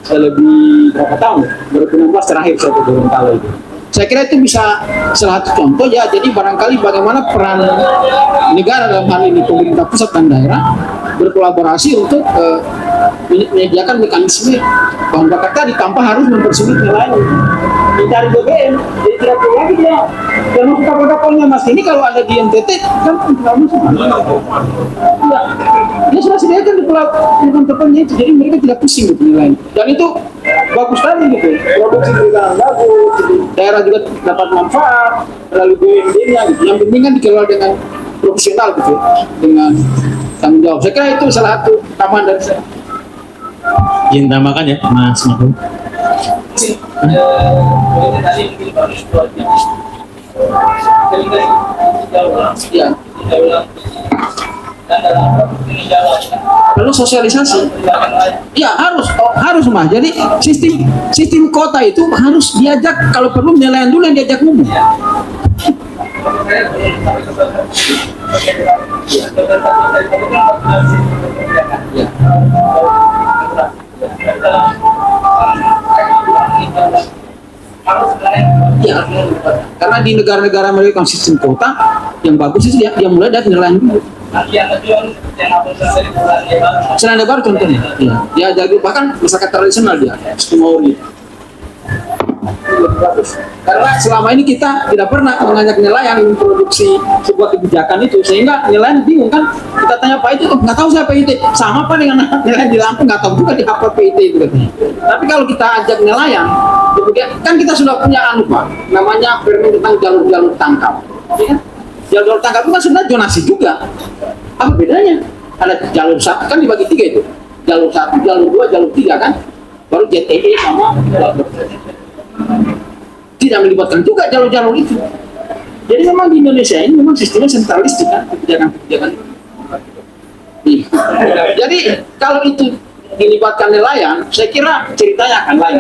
Saya lebih berapa tahun? 2016 terakhir saya ke Gorontalo itu. Saya kira itu bisa salah satu contoh ya. Jadi barangkali bagaimana peran negara dalam hal ini pemerintah pusat dan daerah berkolaborasi untuk menyediakan mekanisme bahan bakar tadi tanpa harus mempersulit nelayan mencari BBM. Jadi tidak perlu lagi dia dan masuk kapal-kapalnya Mas. Ini kalau ada di NTT kan tidak masuk. Ya, dia sudah sediakan di pelabuhan tempatnya itu. Jadi mereka tidak pusing gitu nelayan. Dan itu bagus sekali gitu. Produksi perikanan bagus, daerah juga dapat manfaat melalui BUMD-nya gitu. Yang penting kan dikelola dengan profesional gitu, dengan tanggung jawab. Saya kira itu salah satu tambahan dari saya. Izin tambahkan ya Mas Makhluk. Ya. Lalu sosialisasi, ya harus mah. Jadi sistem kota itu harus diajak, kalau perlu nelayan dulu yang diajak ngomong. Ya, karena di negara-negara mereka sistem kota yang bagus itu dia mulai dari nelayan dulu. Selandia Baru contohnya, dia jadi bahkan masyarakat tradisional dia, Maori. Karena selama ini kita tidak pernah mengajak nelayan memproduksi sebuah kebijakan itu, sehingga nelayan bingung kan. Kita tanya Pak itu nggak tahu siapa PIT, sama apa dengan nelayan di Lampung nggak tahu juga di apa PIT itu katanya. Tapi kalau kita ajak nelayan, kemudian kan kita sudah punya Pak, namanya permen tentang jalur-jalur tangkap. Ya? Jalur tangkap itu kan sebenarnya zonasi juga. Apa bedanya? Ada jalur satu kan dibagi 3 itu, jalur 1, jalur 2, jalur 3 kan, baru JTE sama tidak melibatkan juga jalur-jalur itu. Jadi memang di Indonesia ini memang sistemnya sentralistik kan, kebijakan-kebijakan. Jadi kalau itu dilibatkan nelayan, saya kira ceritanya akan lain.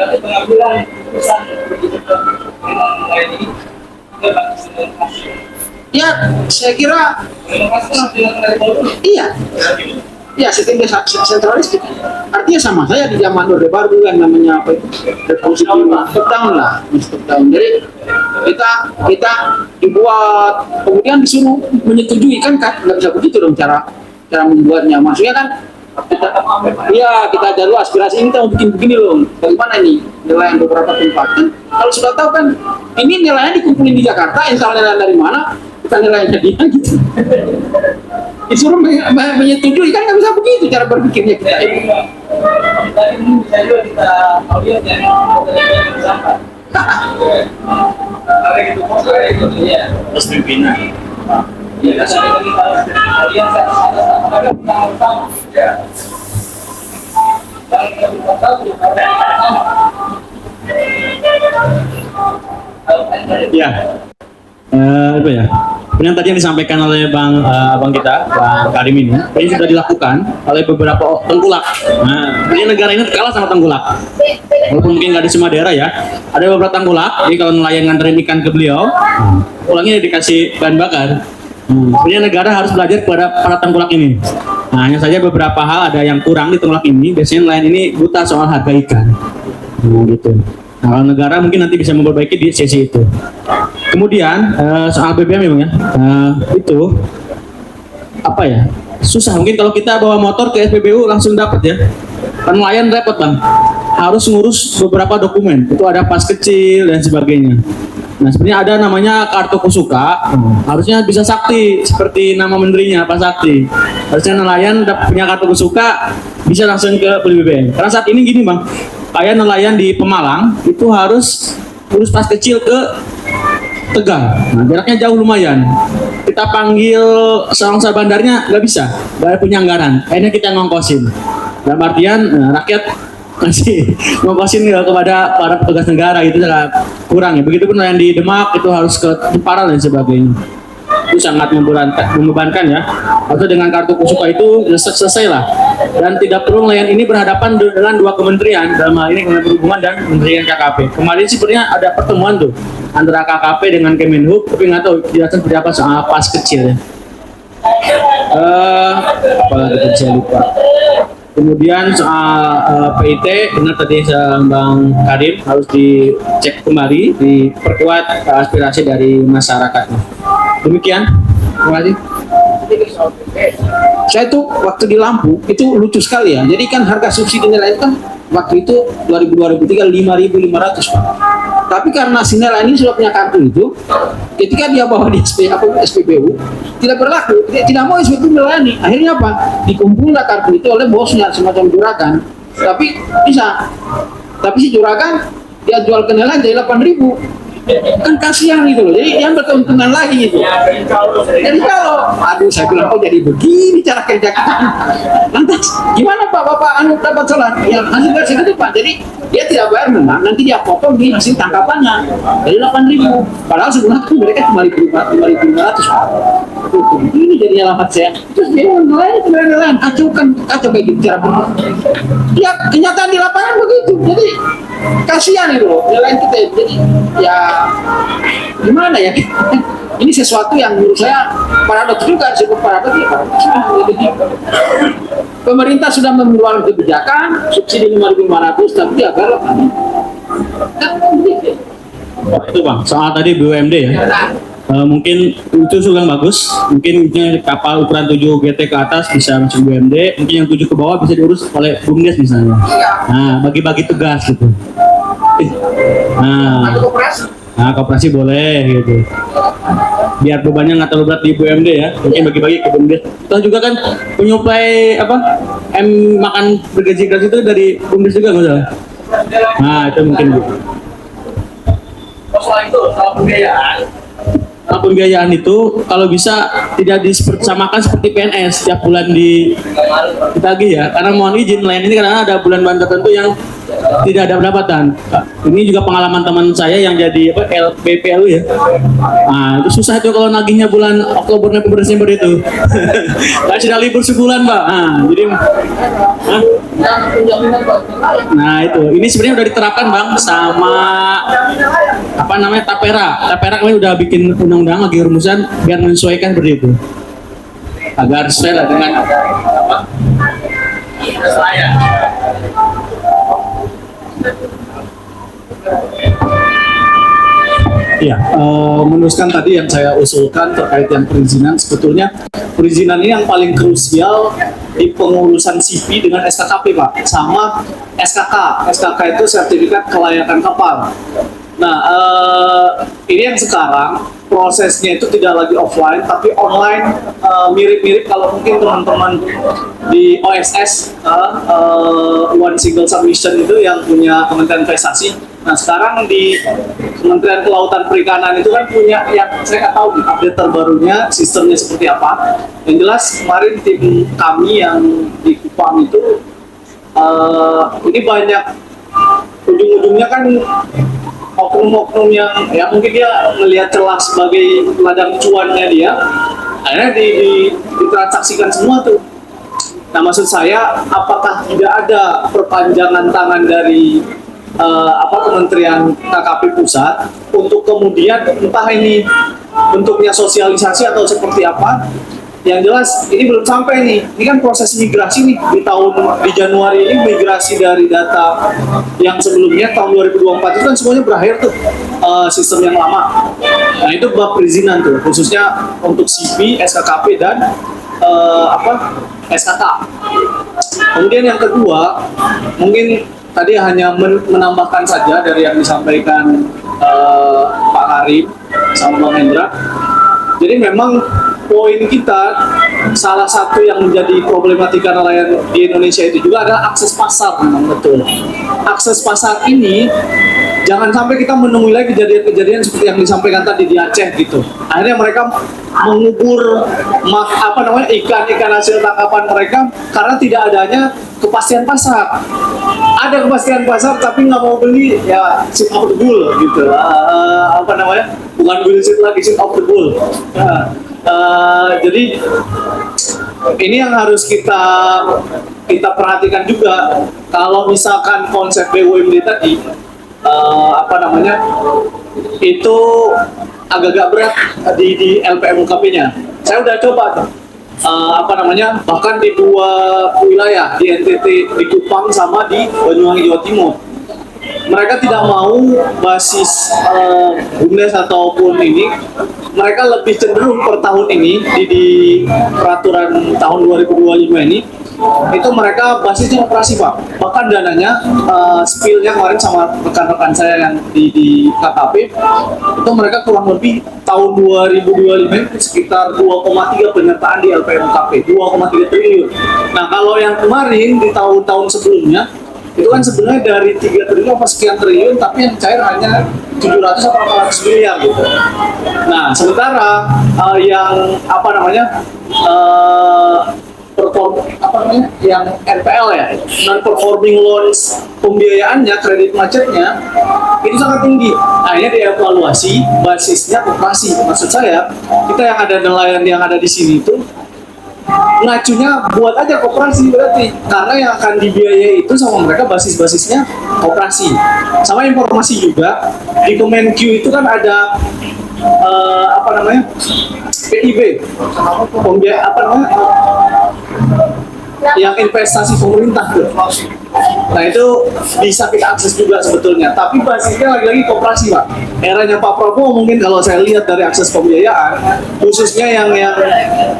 Ya, saya kira iya, sistem desa sentralistik. Artinya sama saya di zaman Orde Baru yang namanya apa itu? Revolusi top down lah, top down. Jadi kita dibuat, kemudian disuruh menyetujui kan nggak bisa begitu dong cara membuatnya. Maksudnya kan Iya, kita ada dulu aspirasi ini, kita mau bikin begini loh. Bagaimana ini nilaian beberapa tempat kan? Kalau sudah tahu kan, ini nilainya dikumpulin di Jakarta, insya Allah nilainya dari mana, kita nilainya dia gitu. Disuruh menyetujui kan nggak bisa begitu cara berpikirnya kita ini. Tadi ini bisa juga kita audio dari sampah. Ada gitu, ada gitu ya. Terus pimpinan. Iya, kita audio ada sama. Ya. Ya, apa ya? Yang tadi yang disampaikan oleh abang kita, Bang Karim ini sudah dilakukan oleh beberapa tengkulak. Nah, ini negara ini kalah sama tengkulak. Walaupun mungkin nggak di semua daerah ya, ada beberapa tengkulak. Jadi kalau nelayan nganterin ikan ke beliau, pulangnya dikasih bahan bakar. Sebenarnya negara harus belajar kepada para tengkulak ini. Nah, hanya saja beberapa hal ada yang kurang di tengkulak ini. Biasanya nelayan ini buta soal harga ikan. Gitu. Nah, kalau negara mungkin nanti bisa memperbaiki di sisi itu. Kemudian soal BBM ya Bang ya, itu apa ya, susah mungkin kalau kita bawa motor ke SPBU langsung dapat ya. Kan nelayan repot Bang, harus ngurus beberapa dokumen, itu ada pas kecil dan sebagainya. Nah sebenarnya ada namanya kartu kusuka, harusnya bisa sakti seperti nama menterinya Pak Sakti. Harusnya nelayan punya kartu kusuka bisa langsung ke beli BBM. Karena saat ini gini Bang, kayak nelayan di Pemalang itu harus urus pas kecil ke Tegal. Nah, jaraknya jauh lumayan. Kita panggil seorang bandarnya nggak bisa, nggak punya anggaran. Akhirnya kita ngongkosin. Dalam artian rakyat masih ngongkosin kepada para petugas negara itu sangat kurang ya. Begitupun yang di Demak itu harus ke Jepara dan sebagainya. Itu sangat membebankan ya. Atau dengan kartu kusuka itu selesai lah. Dan tidak perlu nelayan ini berhadapan dengan dua kementerian, dalam hal ini Kementerian Perhubungan dan Kementerian KKP. Kemarin sih sebenarnya ada pertemuan tuh antara KKP dengan Kemenhub, tapi nggak tahu jelaskan seperti apa soal pas kecil ya. Apalagi saya lupa. Kemudian soal PIT, benar tadi Bang Karim harus dicek kembali, diperkuat aspirasi dari masyarakat. Demikian, terima kasih. Saya tuh waktu di Lampung itu lucu sekali ya. Jadi kan harga subsidi nelayan kan waktu itu 2003 5.500 Pak. Tapi karena si nelayan ini sudah punya kartu itu, ketika dia bawa di SPBU tidak berlaku, tidak mau SPBU melayani. Akhirnya apa? Dikumpulkan kartu itu oleh bosnya semacam juragan. Tapi bisa. Tapi si juragan dia jual ke nelayan jadi 8.000. Kan kasihan gitu loh, jadi yang berkeuntungan lagi gitu. Jadi kalau, aduh saya bilang kok jadi begini cara kerja kita. Lantas gimana Pak, Bapak dapat salah? Ya hasilnya segitu Pak, jadi dia tidak bayar menang, nanti dia potong di hasil tangkapannya. Jadi 8.000, padahal sebenarnya mereka cuma 5.500 Pak. Ini jadinya lapat saya. Terus dia nelayan, kacau kayak gitu cara berpikir. Ya kenyataan di lapangan begitu, jadi kasihan itu loh nelayan kita. Jadi ya gimana ya, ini sesuatu yang menurut saya paradoks juga, disebut paradoks ya paradoks. Pemerintah sudah mengeluarkan kebijakan subsidi 5.500 tapi dia galak kan begitu. Itu Bang, soal tadi BUMD ya. Mungkin itu sudah bagus, mungkin kapal ukuran 7 GT ke atas bisa masuk BUMD, mungkin yang 7 ke bawah bisa diurus oleh BUMDes misalnya. Nah, bagi-bagi tugas gitu. Nah, koperasi boleh gitu. Biar bebannya nggak terlalu berat di BUMD ya, mungkin bagi-bagi ke BUMDes. Kita juga kan penyuplai makan bergaji gratis itu dari BUMDes juga nggak salah. Nah, itu mungkin gitu. Soal itu, soal pembiayaan. Pembiayaan itu kalau bisa tidak disamakan seperti PNS tiap bulan ditagih ya, karena mohon izin nelayan ini karena ada bulan-bulan tertentu yang tidak ada pendapatan. Ini juga pengalaman teman saya yang jadi LPPLU ya. Nah itu susah itu kalau nagihnya bulan Oktober, November, Desember itu. Nah, sudah libur sebulan Pak. Nah jadi nah itu ini sebenarnya udah diterapkan Bang sama apa namanya Tapera kemarin udah bikin undang-undang lagi rumusan biar menyesuaikan seperti itu agar sesuai lah dengan apa saya. Ya, meneruskan tadi yang saya usulkan terkait yang perizinan, sebetulnya perizinan ini yang paling krusial di pengurusan CP dengan SKKP Pak, sama SKK. SKK itu sertifikat kelayakan kapal. Nah, ini yang sekarang prosesnya itu tidak lagi offline tapi online, mirip-mirip kalau mungkin teman-teman di OSS One Single Submission itu yang punya Kementerian Investasi. Nah, sekarang di Kementerian Kelautan Perikanan itu kan punya yang saya nggak tahu nih, update terbarunya sistemnya seperti apa. Yang jelas kemarin tim kami yang di Kupang itu ini banyak ujung-ujungnya kan oknum-oknum yang ya mungkin dia melihat celah sebagai ladang cuannya dia, akhirnya ditransaksikan semua tuh. Nah, maksud saya apakah tidak ada perpanjangan tangan dari Kementerian KKP pusat untuk kemudian entah ini bentuknya sosialisasi atau seperti apa. Yang jelas ini belum sampai nih. Ini kan proses migrasi nih di Januari ini, migrasi dari data yang sebelumnya tahun 2024 itu kan semuanya berakhir tuh, sistem yang lama. Nah, itu bab perizinan tuh, khususnya untuk CP, SKKP dan SKK. Kemudian yang kedua, mungkin tadi hanya menambahkan saja dari yang disampaikan Pak Karim sama Bang Hendra. Jadi memang poin kita salah satu yang menjadi problematika nelayan di Indonesia itu juga adalah akses pasar. Memang betul. Akses pasar ini jangan sampai kita menemui lagi kejadian-kejadian seperti yang disampaikan tadi di Aceh gitu. Akhirnya mereka mengubur ikan-ikan hasil tangkapan mereka karena tidak adanya kepastian pasar. Ada kepastian pasar tapi nggak mau beli, ya sit of the bull gitu. Bukan bullshit lagi, sit of the bull. Jadi ini yang harus kita perhatikan juga. Kalau misalkan konsep BUMD tadi itu agak-agak berat di LPMUKP-nya. Saya udah coba tuh. Bahkan di 2 wilayah, di NTT, di Kupang sama di Banyuwangi, Jawa Timur. Mereka tidak mau basis BUMDes ataupun ini, mereka lebih cenderung per tahun ini di peraturan tahun 2025 ini itu mereka basisnya operasi Pak. Bahkan dananya spillnya kemarin sama rekan-rekan saya yang di KKP itu mereka kurang lebih tahun 2025 itu sekitar 2,3 penyertaan di LPMKP, 2,3 triliun. Nah, kalau yang kemarin di tahun-tahun sebelumnya itu kan sebenarnya dari 3 triliun apa sekian triliun, tapi yang cair hanya 700 atau 800 miliar gitu. Nah, sementara yang NPL ya, non performing loans, pembiayaannya, kredit macetnya itu sangat tinggi. Akhirnya dievaluasi basisnya koperasi. Maksud saya, kita yang ada nelayan yang ada di sini itu ngacunya buat aja koperasi berarti, karena yang akan dibiayai itu sama mereka basisnya koperasi. Sama informasi juga di Kemenq itu kan ada PIB, yang investasi pemerintah tuh. Nah, itu bisa kita akses juga sebetulnya, tapi basisnya lagi-lagi koperasi Pak. Eranya Pak Prabowo mungkin kalau saya lihat dari akses pembiayaan, khususnya yang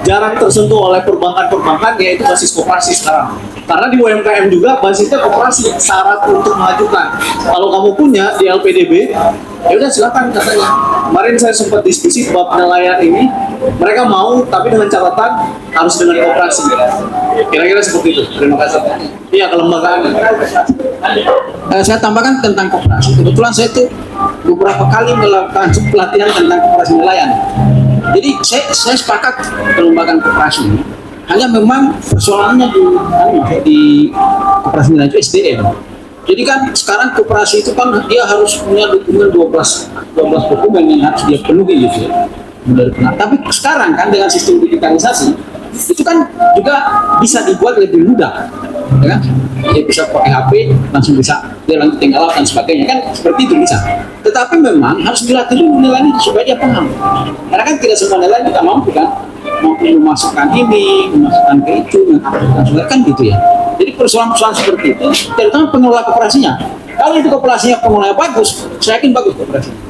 jarang tersentuh oleh perbankan-perbankan, yaitu basis koperasi sekarang. Karena di UMKM juga basisnya koperasi, syarat untuk mengajukan. Kalau kamu punya di LPDB, ya udah silakan katanya. Kemarin saya sempat diskusi bab nelayan ini, mereka mau tapi dengan catatan harus dengan koperasi. Kira-kira seperti itu. Terima kasih. Iya, kelembagaan. Saya tambahkan tentang koperasi. Kebetulan saya itu beberapa kali melakukan pelatihan tentang koperasi nelayan. Jadi saya sepakat kelembagaan koperasi ini. Hanya memang persoalannya di koperasi nelayan itu SDM. Jadi kan sekarang koperasi itu kan dia harus punya dokumen 12 dokumen yang harus dia penuhi gitu ya. Tapi sekarang kan dengan sistem digitalisasi itu kan juga bisa dibuat lebih mudah, ya kan? Dia bisa pakai HP langsung bisa dia lanjut tinggal dan sebagainya kan, seperti itu bisa. Tetapi memang harus dilatih dulu nelayan itu supaya dia paham. Karena kan tidak semua nelayan kita mampu kan, mampu memasukkan ini, memasukkan ke itu, dan sebagainya kan gitu ya. Jadi persoalan-persoalan seperti itu, terutama pengelola koperasinya. Kalau itu koperasinya pengelolanya bagus, saya yakin bagus koperasinya.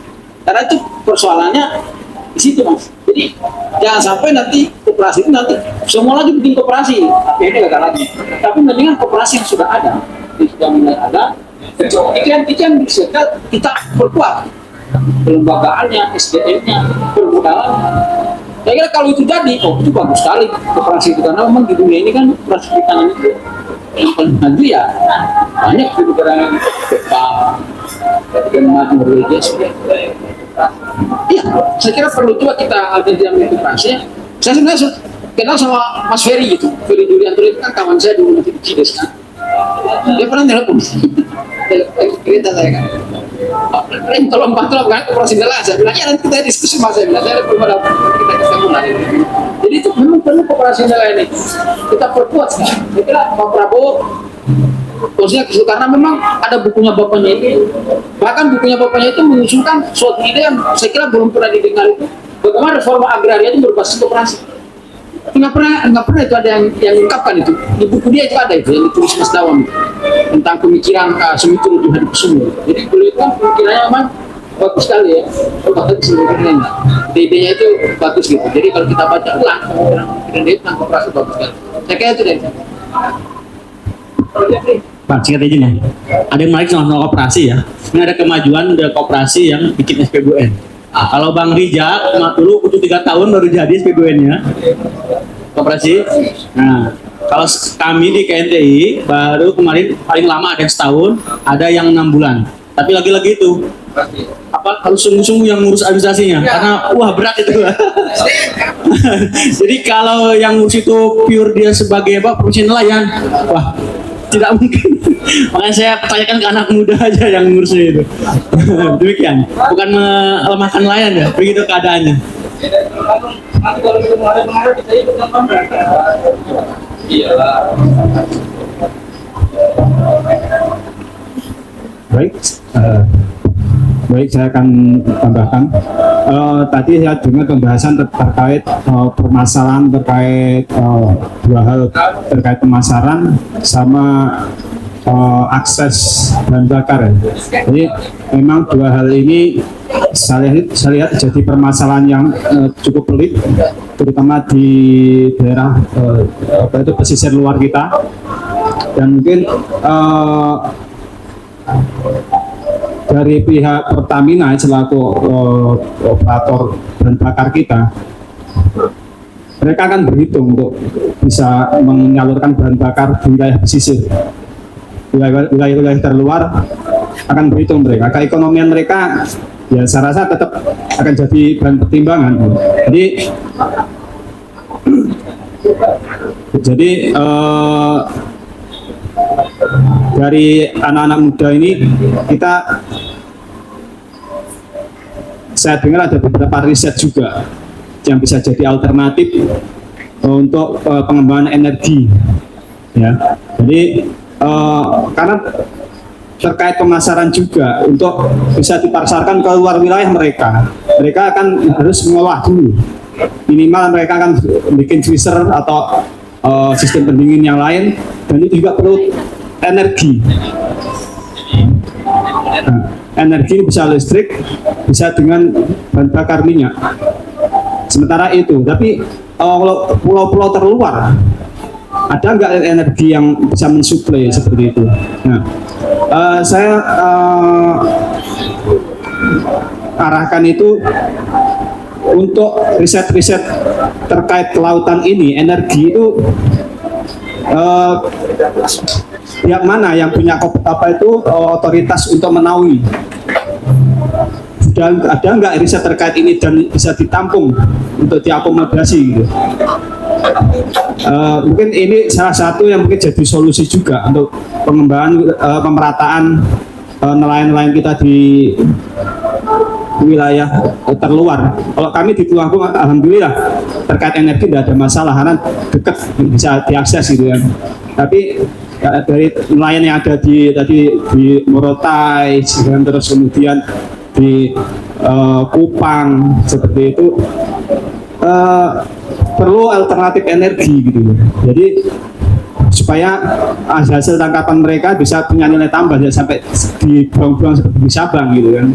Karena itu persoalannya di situ Mas. Jadi jangan sampai nanti koperasi itu nanti semua lagi bikin koperasi, tapi ini gagal lagi. Tapi mendingan koperasi yang sudah ada, yang sudah mulai ada, itu yang bisa kita perkuat kelembagaannya, SDM-nya, permodalannya. Saya kira kalau itu jadi, itu bagus sekali koperasi itu, karena memang di dunia ini kan koperasi perikanan itu yang paling maju ya banyak di negara yang Jepang, Denmark, Norwegia sudah. Iya, saya kira perlu juga kita ada di dalam koperasi. Saya sebenarnya kenal sama Mas Ferry gitu, Ferry Julianto itu kan kawan saya dulu di Cides kan. Dia pernah telepon, cerita saya kan. Tolong bantu kan koperasi jelas. Saya bilang ya nanti kita diskusi mas saya bilang saya belum ada kita mulai. Jadi itu memang perlu koperasi nilai ini kita perkuat sekarang. Saya kira Pak Prabowo khususnya karena memang ada bukunya bapaknya ini, bahkan bukunya bapaknya itu mengusulkan suatu ide yang saya kira belum pernah didengar itu, bagaimana reforma agraria itu berbasis koperasi. Nggak pernah itu ada yang mengungkapkan itu. Di buku dia itu ada itu yang ditulis Mas Dawam itu, tentang pemikiran Semitul Juhadi Kusumo. Jadi beliau itu kan pemikirannya memang bagus sekali ya, ide-idenya itu bagus gitu. Jadi kalau kita baca ulang pemikiran dia tentang koperasi bagus sekali. Saya kira itu deh. Pak, singkat aja nih. Ada yang menarik soal koperasi ya. Ini ada kemajuan dari koperasi yang bikin SPBUN. Kalau Bang Rija dulu butuh 3 tahun baru jadi SPBUN-nya koperasi. Nah, kalau kami di KNTI baru kemarin paling lama ada yang setahun, ada yang 6 bulan. Tapi lagi-lagi itu harus sungguh-sungguh yang ngurus administrasinya karena wah berat itu. Jadi kalau yang ngurus itu pure dia sebagai profesi nelayan, wah tidak mungkin. Makanya saya tanyakan ke anak muda aja yang ngurusnya itu. Demikian, bukan melemahkan nelayan ya, begitu keadaannya. Nanti kalau kita mau ada pengaruh kita ikut dengan iya. Baik, saya akan tambahkan. Tadi saya dengar pembahasan terkait permasalahan terkait dua hal terkait pemasaran sama akses bahan bakar. Jadi memang dua hal ini saya lihat jadi permasalahan yang cukup pelik, terutama di daerah pesisir luar kita, dan mungkin dari pihak Pertamina selaku operator bahan bakar kita, mereka akan berhitung untuk bisa menyalurkan bahan bakar di wilayah pesisir. Wilayah terluar akan berhitung mereka. Keekonomian mereka ya saya rasa tetap akan jadi bahan pertimbangan. Jadi dari anak-anak muda ini saya dengar ada beberapa riset juga yang bisa jadi alternatif untuk pengembangan energi ya. Jadi karena terkait pemasaran juga untuk bisa dipasarkan ke luar wilayah mereka akan harus mengolah dulu, minimal mereka akan bikin freezer atau sistem pendingin yang lain, dan itu juga perlu energi. Nah, energi bisa listrik, bisa dengan bahan bakar minyak. Sementara itu, tapi kalau pulau-pulau terluar, ada nggak energi yang bisa mensuplai seperti itu? Nah, saya arahkan itu untuk riset-riset terkait kelautan ini, energi itu pihak mana yang punya otoritas untuk menaungi? Sudah ada nggak riset terkait ini dan bisa ditampung untuk diakomodasi gitu? Mungkin ini salah satu yang mungkin jadi solusi juga untuk pengembangan pemerataan nelayan-nelayan kita di wilayah terluar. Kalau kami di Tulungagung alhamdulillah terkait energi tidak ada masalah karena dekat bisa diakses gitu ya. Tapi dari nelayan yang ada di Morotai dan terus kemudian di Kupang seperti itu perlu alternatif energi gitu. Jadi supaya hasil tangkapan mereka bisa punya nilai tambah, ya sampai dibuang-buang seperti di Sabang gitu kan.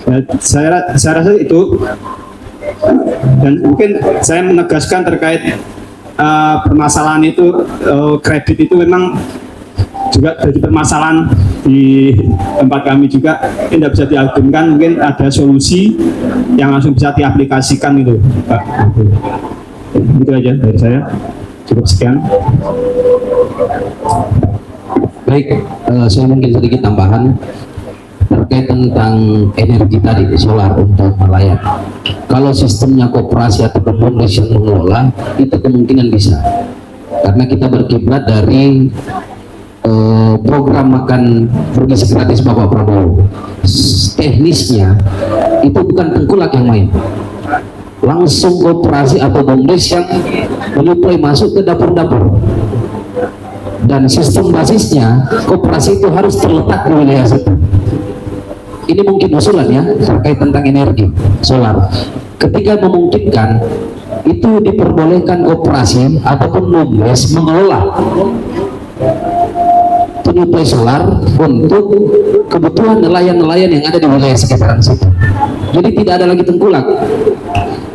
Ya, saya rasa itu Dan mungkin saya menegaskan terkait permasalahan itu, kredit itu memang juga jadi permasalahan di tempat kami juga, tidak bisa diagenkan, mungkin ada solusi yang langsung bisa diaplikasikan itu, Pak. Itu aja dari saya, cukup sekian. Baik, saya mungkin sedikit tambahan terkait tentang energi tadi, solar untuk nelayan. Kalau sistemnya koperasi atau komunitas yang mengelola, itu kemungkinan bisa, karena kita berkiblat dari program makan bergizi gratis Bapak Prabowo. Teknisnya itu bukan tengkulak yang main, langsung koperasi atau BUMDes yang menyuplai masuk ke dapur-dapur, dan sistem basisnya koperasi itu harus terletak di wilayah situ. Ini mungkin usulan ya terkait tentang energi solar. Ketika memungkinkan, itu diperbolehkan koperasi ataupun BUMDes mengelola penyuplai solar untuk kebutuhan nelayan-nelayan yang ada di wilayah sekitaran situ. Jadi tidak ada lagi tengkulak.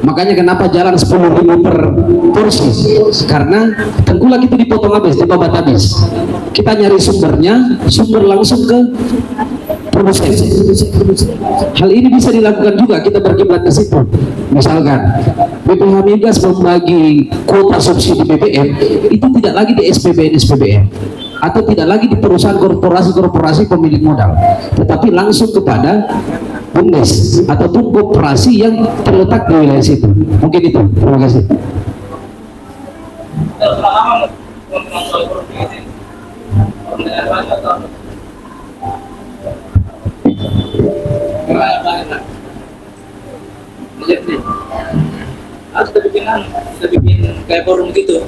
Makanya kenapa jalan 10.000 per porsi, karena tengkulak itu dipotong habis, dibabat habis. Kita nyari sumbernya, sumber langsung ke produsen. Hal ini bisa dilakukan juga, kita berkiblat ke situ. Misalkan BPH Migas membagi kuota subsidi BBM, itu tidak lagi di SPBN atau tidak lagi di perusahaan korporasi pemilik modal, tetapi langsung kepada BUMDes ataupun koperasi yang terletak di wilayah situ. Mungkin itu. Terima kasih. Harus kita bikin kayak forum gitu.